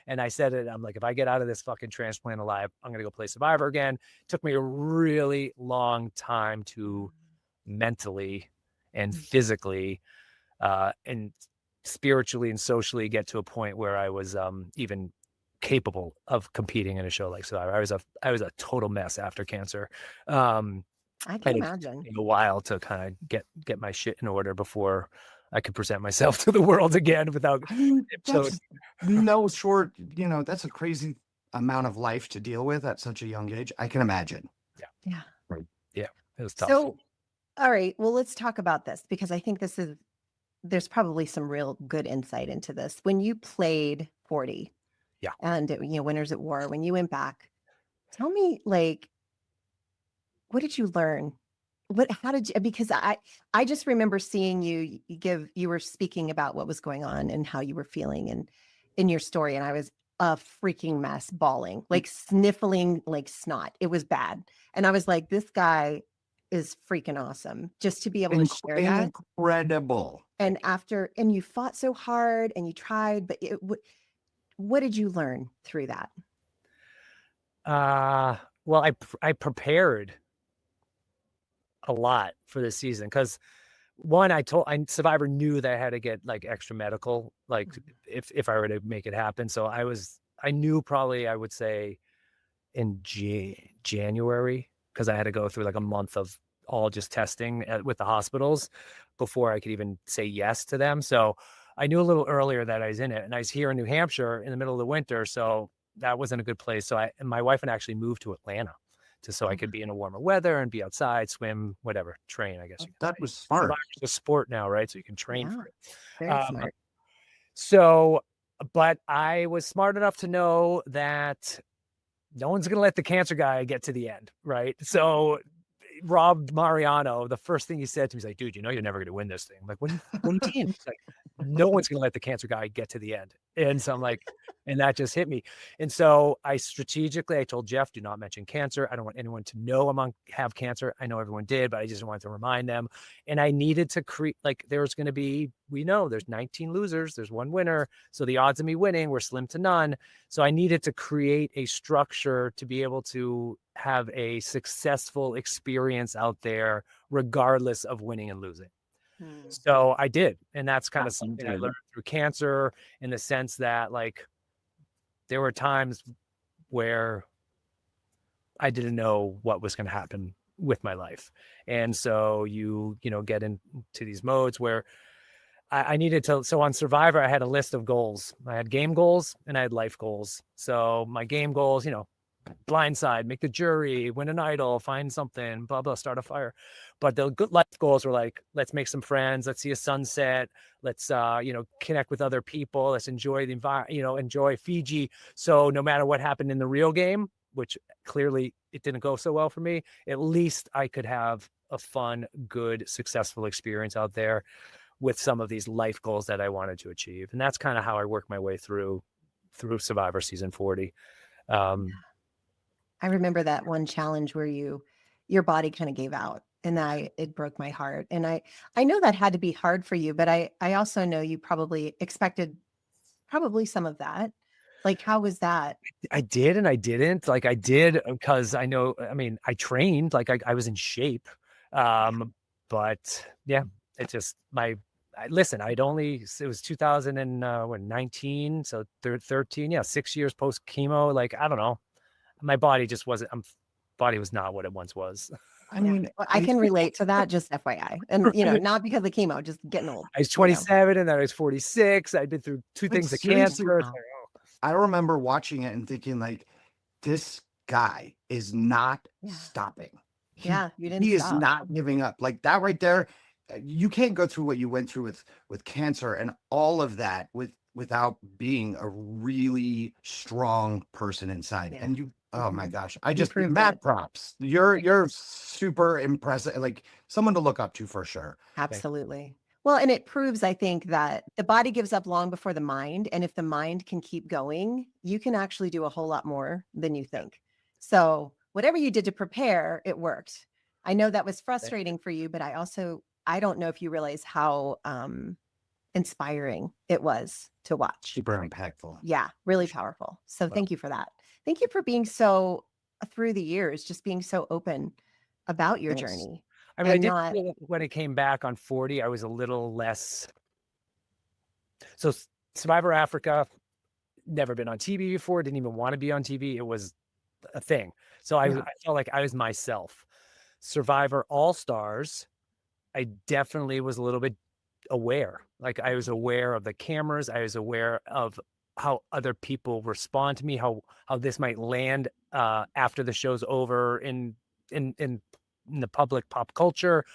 and I said it. I'm like, if I get out of this fucking transplant alive, I'm gonna go play Survivor again. It took me a really long time to mentally and physically and spiritually and socially get to a point where I was even capable of competing in a show like Survivor. I was a total mess after cancer. I can imagine. It took me a while to kind of get my shit in order before I could present myself to the world again without. I mean, that's no short, that's a crazy amount of life to deal with at such a young age. I can imagine. Yeah. Right. Yeah, it was tough. So, all right. Well, let's talk about this because I think there's probably some real good insight into this. When you played 40, and Winners at War, when you went back, tell me, like, what did you learn? How did you? Because I just remember seeing you were speaking about what was going on and how you were feeling and in your story, and I was a freaking mess, bawling, like sniffling like snot. It was bad, and I was like, this guy is freaking awesome. Just to be able to share that. Incredible. And you fought so hard and you tried, but what did you learn through that? Well, I prepared a lot for this season because one, Survivor knew that I had to get like extra medical, like if I were to make it happen. So I knew probably I would say in January, because I had to go through like a month of all just testing with the hospitals before I could even say yes to them. So I knew a little earlier that I was in it, and I was here in New Hampshire in the middle of the winter. So that wasn't a good place. So and my wife and I actually moved to Atlanta so I could be in a warmer weather and be outside, swim, whatever, train, I guess. That was smart. Survivor's a sport now, right? So you can train for it. Very smart. So, but I was smart enough to know that no one's going to let the cancer guy get to the end, right? So Rob Mariano, the first thing he said to me, he's like, dude, you're never going to win this thing. I'm like, what do you mean? He's like, no one's going to let the cancer guy get to the end. And so I'm like, and that just hit me. And so I told Jeff, do not mention cancer. I don't want anyone to know have cancer. I know everyone did, but I just wanted to remind them. And I needed to create, like, there's going to be, we know there's 19 losers. There's one winner. So the odds of me winning were slim to none. So I needed to create a structure to be able to have a successful experience out there, regardless of winning and losing. So I did. And that's kind of something I learned through cancer, in the sense that, like, there were times where I didn't know what was going to happen with my life. And so you get into these modes where I needed to. So on Survivor, I had a list of goals. I had game goals and I had life goals. So my game goals, blindside, make the jury, win an idol, find something, blah, blah, start a fire. But the good life goals were like, let's make some friends. Let's see a sunset. Let's, connect with other people. Let's enjoy the environment, enjoy Fiji. So no matter what happened in the real game, which clearly it didn't go so well for me, at least I could have a fun, good, successful experience out there with some of these life goals that I wanted to achieve. And that's kind of how I worked my way through Survivor season 40. I remember that one challenge where your body kind of gave out, and it broke my heart. And I know that had to be hard for you, but I also know you probably expected some of that. Like, how was that? I did and I didn't. Like I did because I trained, like I was in shape. But yeah, it just listen, it was 2019, so 13, 6 years post chemo. Like, I don't know. My body just wasn't, body was not what it once was. I mean, I can relate to that, just FYI. And, not because of chemo, just getting old. I was 27 and then I was 46. I'd been through two things of cancer. Wow. I remember watching it and thinking, like, this guy is not stopping. You didn't He stop. is not giving up. Like that right there. You can't go through what you went through with cancer and all of that without being a really strong person inside. Yeah. And you, oh my gosh, proved mad it. props. You're super impressive. Like someone to look up to for sure. Absolutely. Well, and it proves, I think, that the body gives up long before the mind. And if the mind can keep going, you can actually do a whole lot more than you think. So whatever you did to prepare, it worked. I know that was frustrating for you, but I don't know if you realize how inspiring it was to watch. Super impactful. Yeah, really powerful. So thank you for that. Thank you for being so, through the years, just being so open about your journey. I mean, I did feel when it came back on 40, I was a little less. So Survivor Africa, never been on TV before, didn't even want to be on TV. It was a thing. So I felt like I was myself. Survivor Allstars, I definitely was a little bit aware. Like I was aware of the cameras. I was aware of how other people respond to me, how this might land after the show's over in the public pop culture.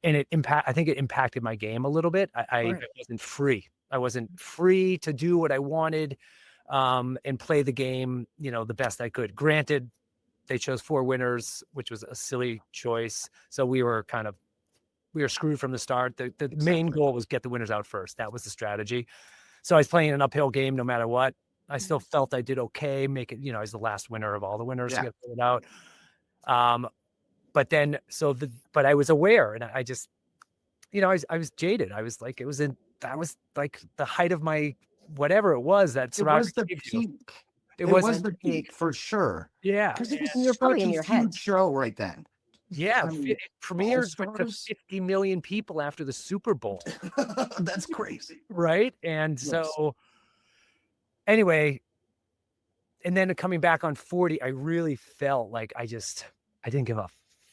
And I think it impacted my game a little bit. I wasn't free. I wasn't free to do what I wanted and play the game, the best I could. Granted, they chose 4 winners, which was a silly choice. So we were screwed from the start. The main goal was get the winners out first. That was the strategy. So I was playing an uphill game no matter what. I still felt I did okay. Make it, I was the last winner of all the winners to get voted out. But then, but I was aware, and I just, I was jaded. I was like, that was like the height of my, whatever it was that It was the peak. It was the peak for sure. Yeah. Because it was You're probably in your head. huge show right then. Yeah. I mean, it premiered to 50 million people after the Super Bowl. That's crazy. Right. And so anyway, and then coming back on 40, I really felt like I didn't give a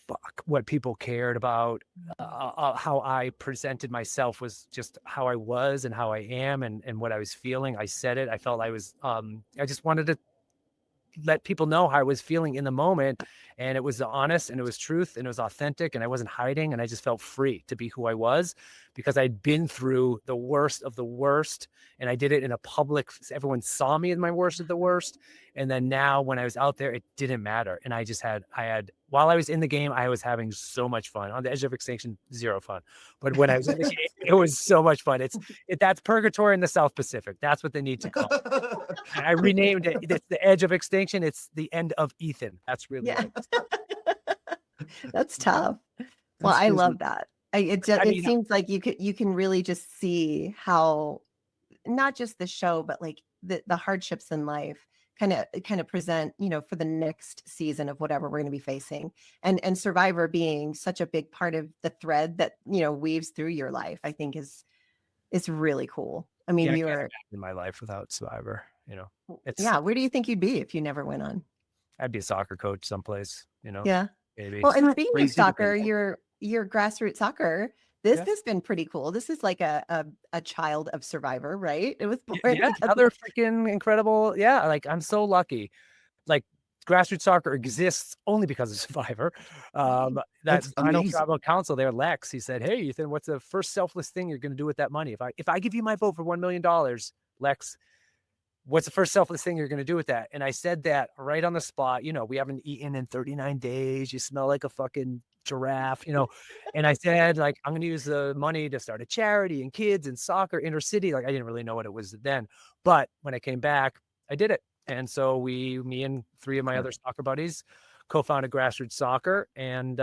fuck what people cared about. How I presented myself was just how I was and how I am and what I was feeling. I said it. I felt I was, I just wanted to let people know how I was feeling in the moment. And it was honest and it was truth and it was authentic and I wasn't hiding. And I just felt free to be who I was because I'd been through the worst of the worst. And I did it in a public, everyone saw me as my worst of the worst. And then now when I was out there, it didn't matter. And I had, while I was in the game, I was having so much fun. On the edge of extinction, zero fun. But when I was in the game, it was so much fun. That's purgatory in the South Pacific. That's what they need to call it. And I renamed it. It's the edge of extinction. It's the end of Ethan. That's really it. That's tough. Well, I love that. It seems like you can really just see how not just the show, but like the hardships in life kind of present, for the next season of whatever we're going to be facing, and Survivor being such a big part of the thread that weaves through your life, I think is really cool. I mean, you are in my life without Survivor. Where do you think you'd be if you never went on? I'd be a soccer coach someplace. Yeah. Maybe. Well, and Isn't that speaking of crazy to soccer, think? your grassroots soccer, this Yeah. has been pretty cool. This is like a child of Survivor, right? It was born Yeah, because another freaking incredible. Yeah, like I'm so lucky. Like grassroots soccer exists only because of Survivor. That That's final amazing. tribal council there, Lex, he said, "Hey, Ethan, what's the first selfless thing you're going to do with that money? If I give you my vote for $1 million, Lex, what's the first selfless thing you're going to do with that?" And I said that right on the spot. We haven't eaten in 39 days. You smell like a fucking giraffe. And I said, like, I'm going to use the money to start a charity and kids and soccer, inner city. Like, I didn't really know what it was then. But when I came back, I did it. And so me and 3 of my other soccer buddies co-founded Grassroots Soccer. And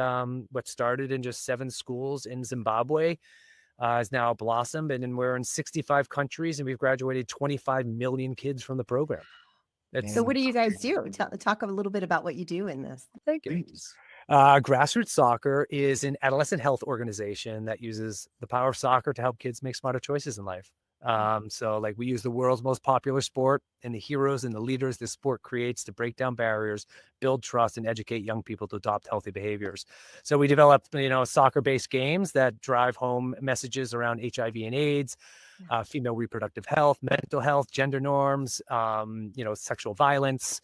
what started in just 7 schools in Zimbabwe has now blossomed, and then we're in 65 countries, and we've graduated 25 million kids from the program. So what do you guys do? Incredible. Talk a little bit about what you do in this. Thank you. Please. Grassroots Soccer is an adolescent health organization that uses the power of soccer to help kids make smarter choices in life. So like we use the world's most popular sport and the heroes and the leaders this sport creates to break down barriers, build trust, and educate young people to adopt healthy behaviors. So we developed, soccer-based games that drive home messages around HIV and AIDS, female reproductive health, mental health, gender norms, sexual violence,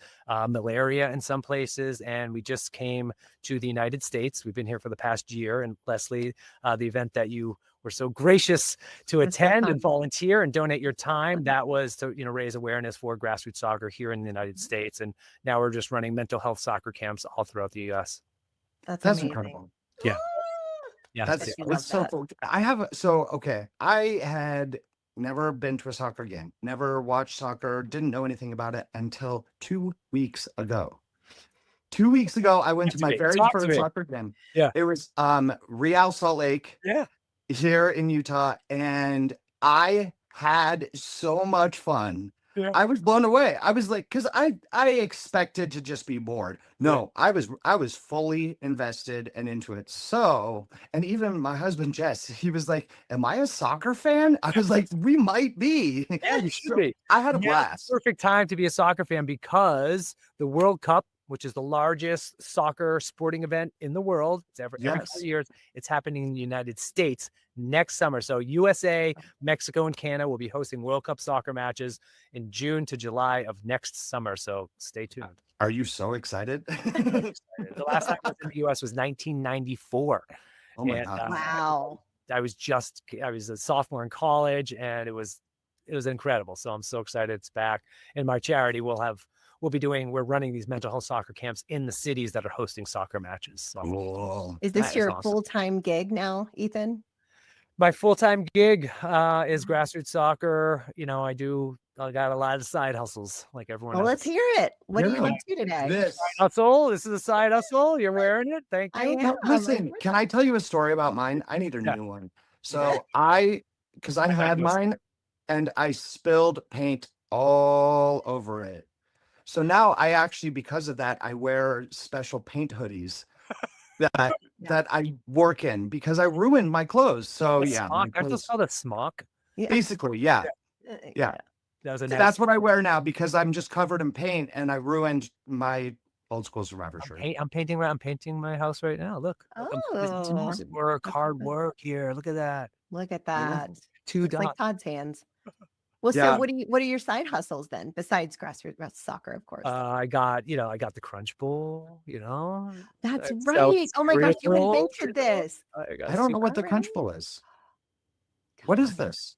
malaria in some places. And we just came to the United States. We've been here for the past year. And Leslie, the event that you were so gracious to attend and volunteer and donate your time, that was to, raise awareness for grassroots soccer here in the United States. And now we're just running mental health soccer camps all throughout the US. That's amazing. incredible. Yeah. Yeah. That's I love so that. cool. Okay. I had never been to a soccer game, never watched soccer, didn't know anything about it until 2 weeks ago. 2 weeks ago, I went to my very first soccer game. Yeah. It was Real Salt Lake. Yeah. Here in Utah, and I had so much fun. Yeah. I was blown away. I was like, because I expected to just be bored. No, I was fully invested and into it. So, and even my husband Jess, he was like, "Am I a soccer fan?" I was like, "We might be." Yeah, you should be. I had a Yeah, blast. perfect time to be a soccer fan because the World Cup, which is the largest soccer sporting event in the world, it's every 4 years. It's happening in the United States next summer. So USA, Mexico, and Canada will be hosting World Cup soccer matches in June to July of next summer. So stay tuned. Are you so excited? The last time I was in the US was 1994. Oh my God. Wow. I was a sophomore in college, and it was incredible. So I'm so excited it's back. And my charity we're running these mental health soccer camps in the cities that are hosting soccer matches. So Whoa. Is this that is your awesome. full-time gig now, Ethan? My full-time gig is grassroots soccer. I got a lot of side hustles like everyone Well, else. let's hear it. What are you Yeah. up to today? This. Hustle. This is a side hustle. You're wearing it. Thank I you. am. Listen, can I tell you a story about mine? I need a Yeah. new one. So because I had mine and I spilled paint all over it. So now I actually, because of that, I wear special paint hoodies that I work in because I ruined my clothes. So yeah, my Smock. Aren't those clothes- called a smock? basically, yeah. Yeah. That was a That's what I wear now because I'm just covered in paint and I ruined my old school Survivor shirt. I'm painting my house right now. Look. Oh, Work, hard work here. Look at that. look at that. 2 Looks dots. like Todd's hands. Well, Yeah. so what are your side hustles then, besides grassroots soccer, of course? I got the Crunch Bowl, That's it's right. Oh my gosh, you cereal, invented this. I don't know what the Crunch Bowl is. What is this?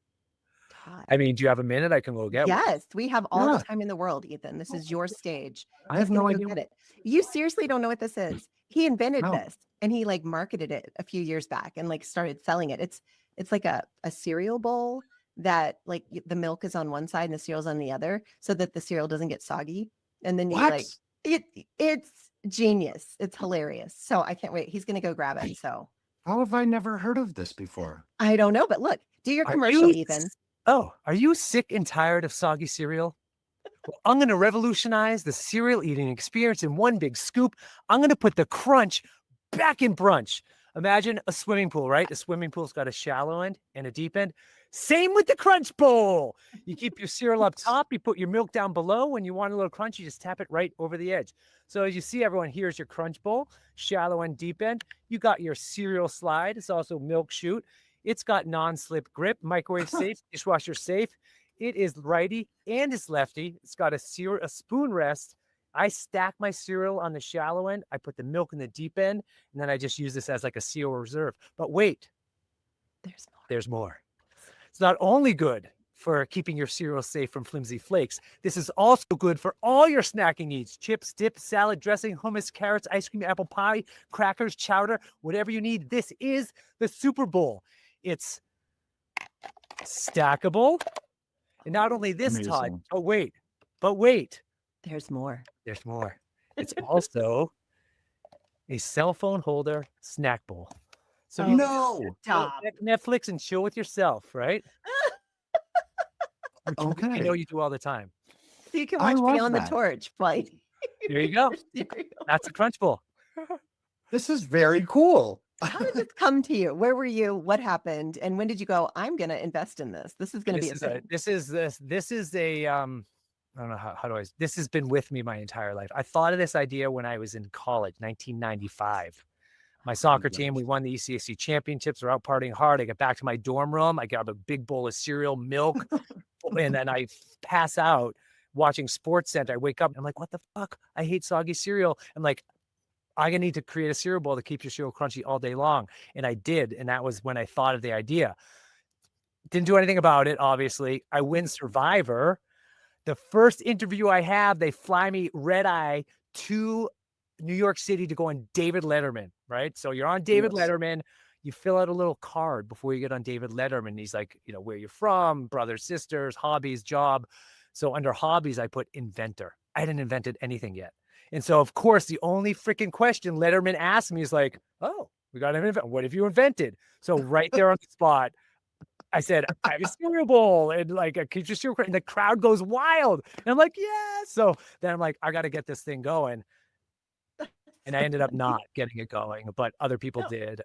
Todd. I mean, do you have a minute? I can go get one. Yes, we have all Yeah. the time in the world, Ethan. This is your stage. I have He's gonna no go idea. get it. You seriously don't know what this is. He invented No. this and he like marketed it a few years back and like started selling it. It's like a cereal bowl that like the milk is on one side and the cereal's on the other so that the cereal doesn't get soggy. And then you What? like it's genius. It's hilarious. So I can't wait. He's gonna go grab it. So How have I never heard of this before? I don't know, but look, do your Are commercial, you Ethan. Are you sick and tired of soggy cereal? Well, I'm going to revolutionize the cereal eating experience in one big scoop. I'm going to put the crunch back in brunch. Imagine a swimming pool, right? The swimming pool's got a shallow end and a deep end. Same with the crunch bowl. You keep your cereal up top. You put your milk down below. When you want a little crunch, you just tap it right over the edge. So as you see, everyone, here's your crunch bowl, shallow end, deep end. You got your cereal slide. It's also milk chute. It's got non-slip grip, microwave safe, dishwasher safe. It is righty and it's lefty. It's got a spoon rest. I stack my cereal on the shallow end. I put the milk in the deep end, and then I just use this as like a cereal reserve. But wait, There's more. there's more. It's not only good for keeping your cereal safe from flimsy flakes. This is also good for all your snacking needs. Chips, dip, salad, dressing, hummus, carrots, ice cream, apple pie, crackers, chowder, whatever you need. This is the Super Bowl. It's stackable. And not only this, Todd, Amazing. but wait. There's more. There's more. It's also a cell phone holder snack bowl. So you No. Stop. Netflix and chill with yourself, right? I Okay. know you do all the time. So you can I watch love Beyond the that. Torch play. There you go. That's a crunch bowl. This is very cool. How did this come to you? Where were you? What happened? And when did you go, I'm going to invest in this? This is going to be a thing. This is a I don't know how do I. This has been with me my entire life. I thought of this idea when I was in college, 1995. My soccer team, we won the ECAC championships. We're out partying hard. I get back to my dorm room. I grab a big bowl of cereal, milk, and then I pass out watching Sports Center. I wake up and I'm like, what the fuck? I hate soggy cereal. I'm like, I'm gonna need to create a cereal bowl that keeps your cereal crunchy all day long. And I did. And that was when I thought of the idea. Didn't do anything about it, obviously. I win Survivor. The first interview I have, they fly me red eye to New York City to go on David Letterman, right? So you're on David Letterman. You fill out a little card before you get on David Letterman. He's like, where you're from, brothers, sisters, hobbies, job. So under hobbies, I put inventor. I hadn't invented anything yet. And so, of course, the only freaking question Letterman asked me is like, oh, we got an invent. What have you invented? So right there on the spot, I said, I have a cereal bowl and like a keep your cereal, and the crowd goes wild. And I'm like, yeah. So then I'm like, I got to get this thing going. And I ended up not getting it going, but other people did.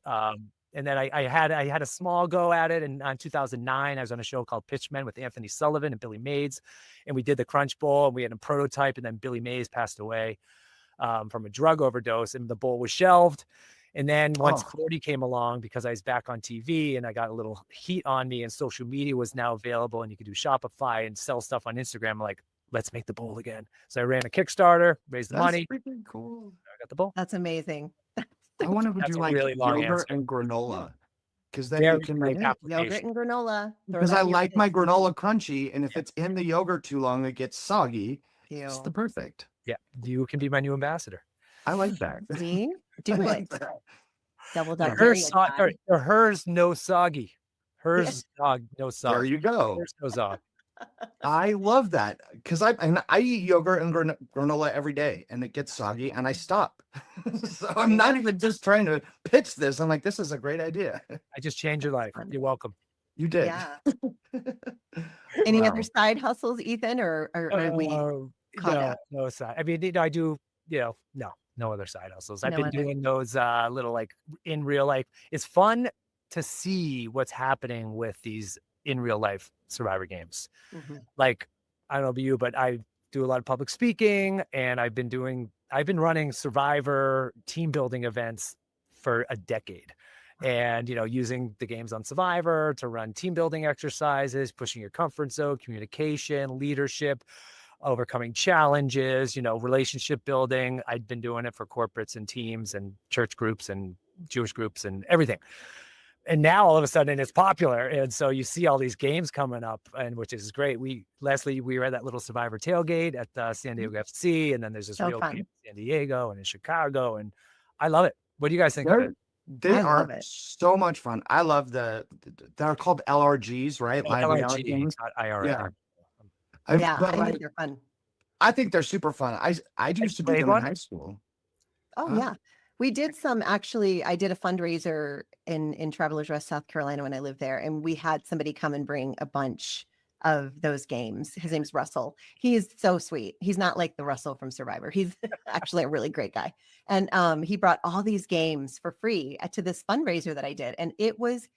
And then I had a small go at it. And in 2009, I was on a show called Pitchmen with Anthony Sullivan and Billy Mays. And we did the Crunch Bowl and we had a prototype. And then Billy Mays passed away from a drug overdose and the bowl was shelved. And then once 40 came along, because I was back on TV and I got a little heat on me and social media was now available and you could do Shopify and sell stuff on Instagram, I'm like, let's make the bowl again. So I ran a Kickstarter, raised the money. That's freaking cool. I got the bowl. That's amazing. I want to That's do a like really long yogurt answer. and granola. Because then Very you can great make application. Yogurt and granola. Throw because that I in your like my kids. granola crunchy, and if it's in the yogurt too long, it gets soggy. It's Ew. the perfect. Yeah, you can be my new ambassador. I like that. See? Do I like it. that. Double Hers, dog. hers no soggy. Hers dog no There soggy. you go. Hers no sog. I love that because I eat yogurt and granola every day, and it gets soggy, and I stop. So I'm not even just trying to pitch this. I'm like, this is a great idea. I just changed your life. You're welcome. You did. Yeah. Any Wow. other side hustles, Ethan, or we caught up? No side. I mean, I do, no other side hustles. I've No been other. doing those little like in real life. It's fun to see what's happening with these in real life Survivor games. Mhm. Like, I don't know about you, but I do a lot of public speaking and I've been running Survivor team building events for a decade. And, using the games on Survivor to run team building exercises, pushing your comfort zone, communication, leadership, overcoming challenges, relationship building. I'd been doing it for corporates and teams and church groups and Jewish groups and everything. And now all of a sudden it's popular. And so you see all these games coming up, and which is great. Leslie, we were at that little Survivor tailgate at San Diego FC. And then there's this So real fun. game in San Diego and in Chicago. And I love it. What do you guys think of it? They I are love it. so much fun. I love they're called LRGs, right? Live reality LRG, games. not IRL. Yeah. Yeah, but I like, think they're fun. I think they're super fun. I used to do played them one? in high school. Oh Huh? yeah. We did some actually. I did a fundraiser in Travelers Rest, South Carolina when I lived there, and we had somebody come and bring a bunch of those games. His name's Russell. He is so sweet. He's not like the Russell from Survivor. He's actually a really great guy. And he brought all these games for free to this fundraiser that I did. And it was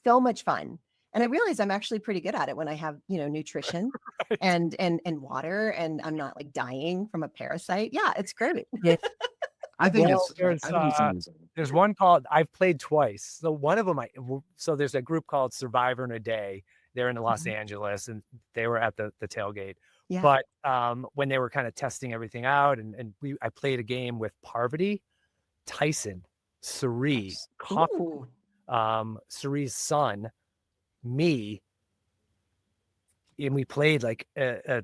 so much fun. And I realized I'm actually pretty good at it when I have, nutrition Right. and water, and I'm not like dying from a parasite. Yeah, it's great. I think Well, it's there's, I think it's amazing. There's one called, I've played twice. So one of them, so there's a group called Survivor in a Day. They're in Los Angeles, and they were at the tailgate. Yeah. But when they were kind of testing everything out, and I played a game with Parvati, Tyson, Suri, Ooh. Suri's son, me, and we played like a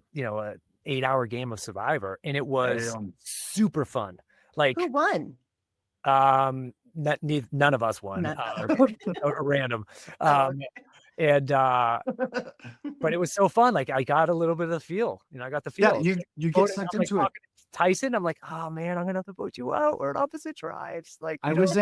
8-hour game of Survivor, and it was super fun. Like, Who won? none of us won. A random. And but it was so fun. Like, I got a little bit of the feel. I got the feel. Yeah, you get sucked into it. Tyson, I'm like, oh man, I'm gonna have to vote you out. We're at opposite tribes. Like, I was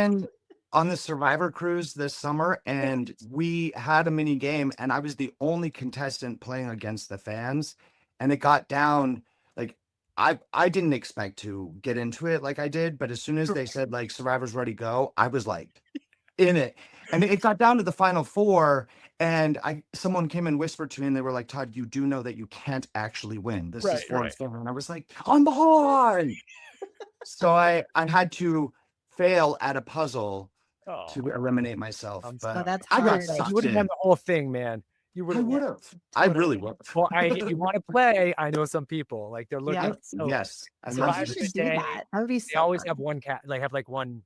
on the Survivor cruise this summer, and we had a mini game, and I was the only contestant playing against the fans. And it got down, like, I didn't expect to get into it like I did, but as soon as they said like Survivor's ready, go, I was like in it. And it got down to the final 4, and someone came and whispered to me, and they were like, Todd, you do know that you can't actually win. This is 4 and 7. And I was like, I'm behind. So I had to fail at a puzzle to eliminate myself. But that's I got hard. sucked You would have in. done the whole thing, man. You would I would have. I really would. Well, if you want to play, I know some people. Like, they're looking. Yes. So Survivor you should do Day, that. That would be They so always fun. have one one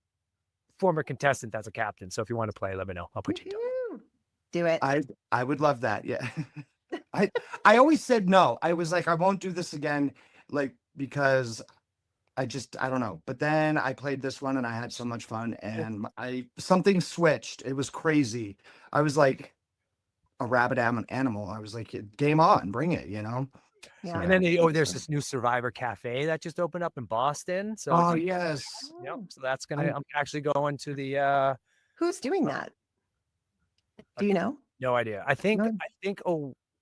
former contestant that's a captain. So if you want to play, let me know. I'll put you down. Woohoo. Do it. I would love that. Yeah. I always said no. I was like, I won't do this again, like, because I don't know. But then I played this one and I had so much fun, and something switched. It was crazy. I was like a rabid animal. I was like, game on, bring it, Yeah. And then there's this new Survivor Cafe that just opened up in Boston. So yes. Yep. So that's I'm actually going to the Who's doing that? Do you know? no idea. I think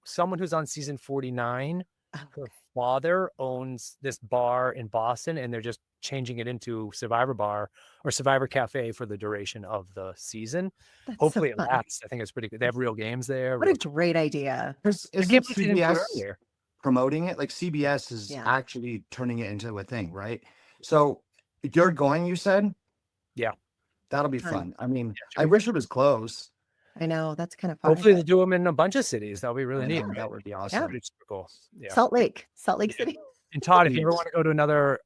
someone who's on season 49, her father owns this bar in Boston, and they're just changing it into Survivor Bar or Survivor Cafe for the duration of the season. That's Hopefully so it fun. lasts. I think it's pretty good. They have real games there. What a great idea. Isn't CBS promoting it? Like, CBS is actually turning it into a thing, right? So you're going, you said? Yeah. That'll be fun. I mean, I wish it was close. I know, that's kind of fun. Hopefully they do them in a bunch of cities. That'll be really neat. That would be awesome. It's super cool. Yeah. Salt Lake City. And Todd, if you ever want to go to another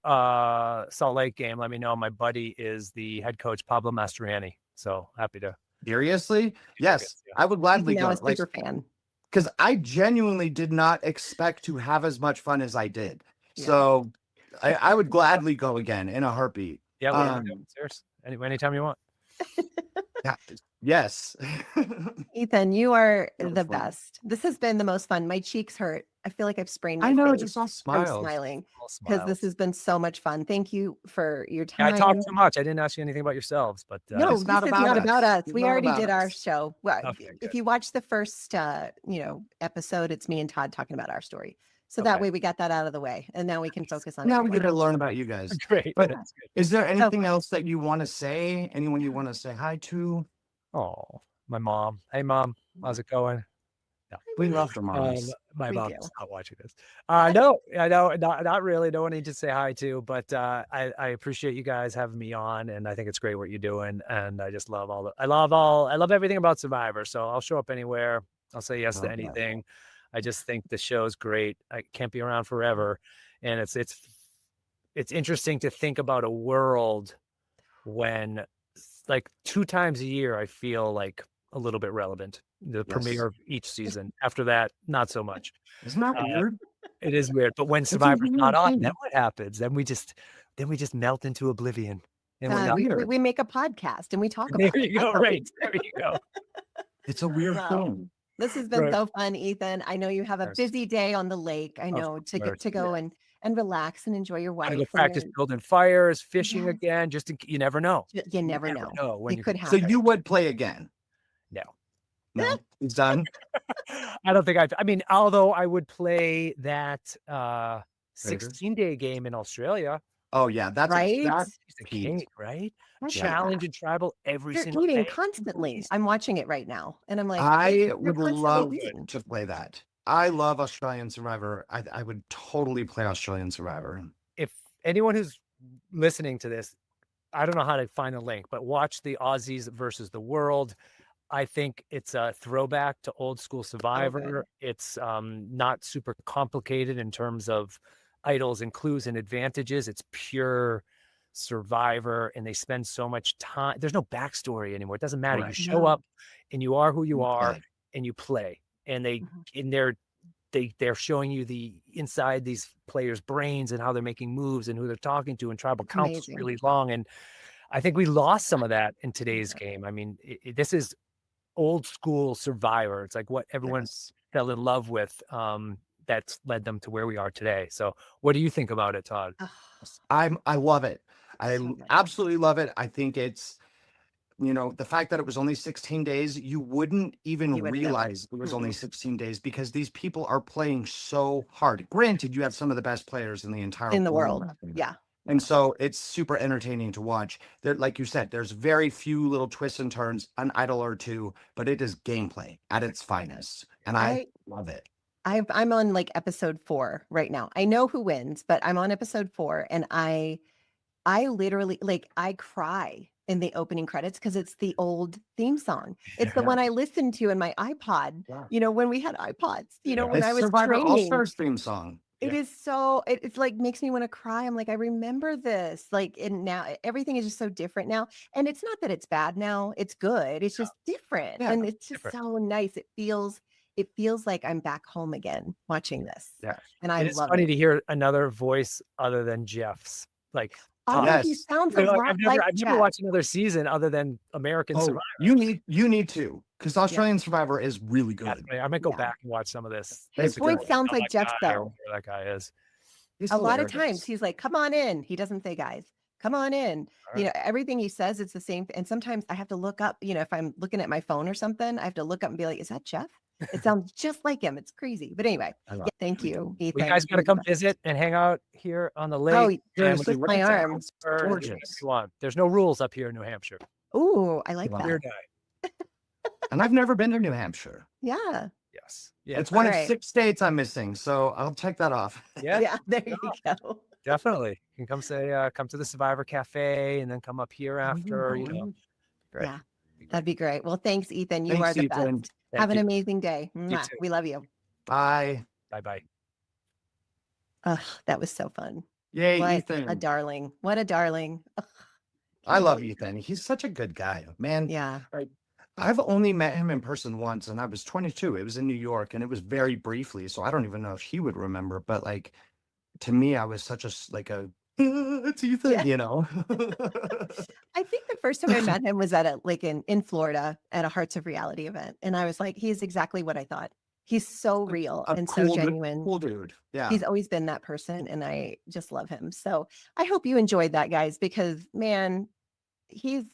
Salt Lake game, let me know. My buddy is the head coach, Pablo Mastroianni. So happy to. Seriously? Yes. I would gladly Now go. a super fan. Because I genuinely did not expect to have as much fun as I did. Yeah. So I would gladly go again in a heartbeat. Yeah, seriously. Anytime you want. Yes. Ethan, you are That was the fun. best. This has been the most fun. My cheeks hurt. I feel like I've sprained my I know, face just all from smiles. smiling All because this smiles. has been so much fun. Thank you for your Yeah, time. I talked too much. I didn't ask you anything about yourselves, but No, It's this not is about not us. about us. It's We not already about did our us. show. Well, Okay, if good. you watch the first, episode, it's me and Todd talking about our story. So that Okay. way we got that out of the way, and now we can focus on Now we everyone get to else. learn about you guys. Great. But That's good. is there anything else that you want to say? Anyone you want to say hi to? Oh, my mom. Hey, Mom. How's it going? We love the moms. My We mom's do. not watching this. No, I know, not really. No one need to say hi to, but I appreciate you guys having me on, and I think it's great what you're doing. And I just love I love everything about Survivor. So I'll show up anywhere. I'll say yes to Love that. anything. I just think the show's great. I can't be around forever, and it's interesting to think about a world when, like, 2 times a year, I feel like a little bit relevant. The premiere of each season. After that, not so much. Isn't that weird? It is weird. But when a Survivor's not weird on, thing. then what happens? Then we just melt into oblivion. And we're not we, we make a podcast and we talk there about it. you go. Right. There you go. It's a weird Wow. thing. This has been Right. so fun, Ethan. I know you have a Yes. busy day on the lake. I Of know to get course, to go and relax and enjoy your wife. I go and practice your- building fires, fishing Yes. again. You never know. You never know. when It could So happen. you would play again? No. No, he's done. I don't think I mean, although I would play that Raiders? 16-day game in Australia. Oh yeah, that's Right? that He's the peak. king, right? That's Yeah. Challenge and tribal every They're single eating day. constantly. I'm watching it right now, and I'm like, I they're would constantly love eating. to play that. I love Australian Survivor. I would totally play Australian Survivor. If anyone who's listening to this, I don't know how to find the link, but watch the Aussies versus the world. I think it's a throwback to old school Survivor. It's not super complicated in terms of idols and clues and advantages. It's pure Survivor, and they spend so much time. There's no backstory anymore. It doesn't matter. You Right. show No. up and you are who you You are play. and you play. And Mhm. they're showing you the inside these players' brains and how they're making moves and who they're talking to, and tribal It's council's amazing. really long. And I think we lost some of that in today's game. I mean, this is old school Survivor. It's like what everyone Yes. fell in love with. That's led them to where we are today. So what do you think about it, Todd? Ugh, I love it. I so good. absolutely love it. I think it's, the fact that it was only 16 days, you wouldn't even You wouldn't know. realize it was only Mm-mm. 16 days because these people are playing so hard. Granted, you have some of the best players in the entire In the world. happening. Yeah. And so it's super entertaining to watch. There, like you said, there's very few little twists and turns, an idol or two, but it is gameplay at its finest. And I love it. I'm on like episode 4 right now. I know who wins, but I'm on episode 4, and I literally I cry in the opening credits because it's the old theme song. It's the Yeah. one I listened to in my iPod. Yeah. When we had iPods. When It's I was Survivor training. All-Stars theme song. It is so it's like makes me want to cry. I'm like, I remember this. Like, and now everything is just so different now. And it's not that it's bad now. It's good. It's just different. Yeah, And it's just different. so nice. It feels like I'm back home again watching this. Yeah. And I It is love funny it. to hear another voice other than Jeff's. Like, Oh, Todd. he Yes. sounds You a know, like, lot I've never like Jeff. watched another season other than American Oh, Survivor. you need to, because Australian Survivor is really good. Definitely. I might go Yeah. back and watch some of this. His It's voice good. sounds like That Jeff's guy or though. whatever that guy is. He's A lot of hilarious. times he's like, come on in. He doesn't say guys, come on in. All right. Everything he says, it's the same. And sometimes I have to look up, if I'm looking at my phone or something, I have to look up and be like, is that Jeff? It sounds just like him. It's crazy. But anyway, thank you, Ethan. Well, you guys got to come visit and hang out here on the lake. Oh, seriously, twist my arm. gorgeous. Come on. There's no rules up here in New Hampshire. Ooh, I like Wow. Clear that. day. And I've never been to New Hampshire. Yeah. Yes. Yeah. It's one of Alright. 6 states I'm missing, so I'll check that off. Yeah. Yeah. There you go. Definitely. You can come to the Survivor Cafe and then come up here after. Great. Yeah. That'd be great. Well, thanks, Ethan. You Thanks, are the Ethan. best. Thank Have an you. amazing day. Mwah. too. We love you. Bye. Bye-bye. Ugh, that was so fun. Yay, What Ethan. a darling. What a darling. Ugh, I love Ethan. He's such a good guy, man. yeah. I've only met him in person once, and I was 22. It was in New York, and it was very briefly, so I don't even know if he would remember. But to me, I was such it's Ethan, Yeah. I think the first time I met him was at in Florida at a Hearts of Reality event. And I was like, he's exactly what I thought. He's so real A and cool so dude- genuine. Cool dude. Yeah. He's always been that person, and I just love him. So I hope you enjoyed that, guys, because man, he's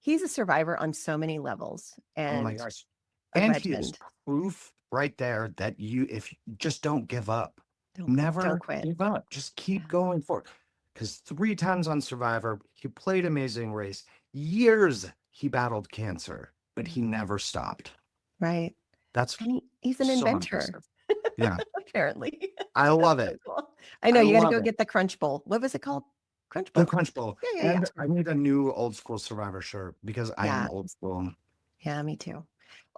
a survivor on so many levels. And Oh my gosh. a And he is legend. proof right there that if you just don't give up. Don't quit. Give up. Just keep going forward. Because 3 times on Survivor, he played Amazing Race. Years he battled cancer, but he never stopped. Right. That's And he's an so inventor, impressive. Yeah, apparently. I love it. I know I you got to love go it. get the Crunch Bowl. What was it called? Crunch Bowl. The Crunch Bowl. Yeah, yeah, And I need a new old school Survivor shirt because I Yeah. am old school. Yeah, me too.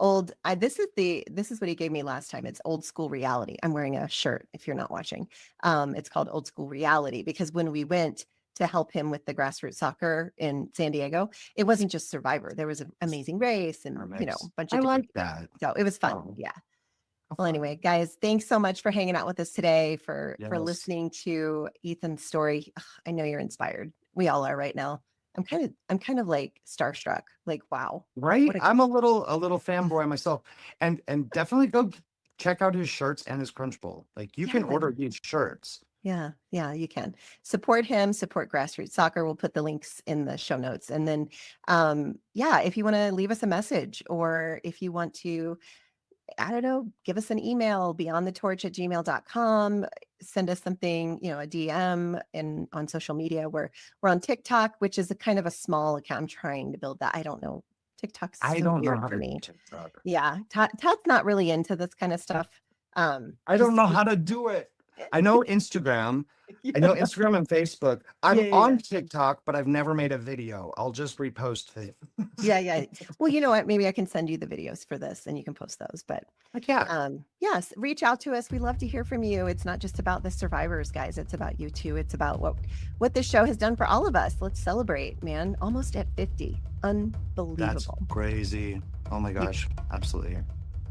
This is what he gave me last time. It's old school reality. I'm wearing a shirt if you're not watching. It's called old school reality because when we went to help him with the grassroots soccer in San Diego, it wasn't just Survivor. There was an Amazing Race and a bunch of I different, like that. so it was fun. Oh. Yeah. Well, anyway, guys, thanks so much for hanging out with us today, for Yes. listening to Ethan's story. Ugh, I know you're inspired. We all are right now. I'm kind of like starstruck. Like, wow. Right? What a- I'm a little fanboy myself. And definitely go check out his shirts and his Crunch Bowl. You can Yeah. order these shirts Yeah, you can support him, support grassroots soccer. We'll put the links in the show notes. And then, if you want to leave us a message, or if you want to, I don't know, give us an email, beyondthetorch@gmail.com, send us something, a DM on social media. We're on TikTok, which is a kind of a small account. I'm trying to build that. I don't know. TikTok's I so don't know weird how for to me. do TikTok. Yeah. Todd's not really into this kind of stuff. I don't know how to do it. I know Instagram. I know Instagram and Facebook. I'm on TikTok, but I've never made a video. I'll just repost it. Yeah. Well, you know what? Maybe I can send you the videos for this and you can post those. But yes, reach out to us. We love to hear from you. It's not just about the survivors, guys. It's about you too. It's about what this show has done for all of us. Let's celebrate, man. Almost at 50. Unbelievable. That's crazy. Oh my gosh. Absolutely.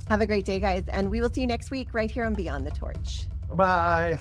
Have a great day, guys. And we will see you next week right here on Beyond the Torch. Bye.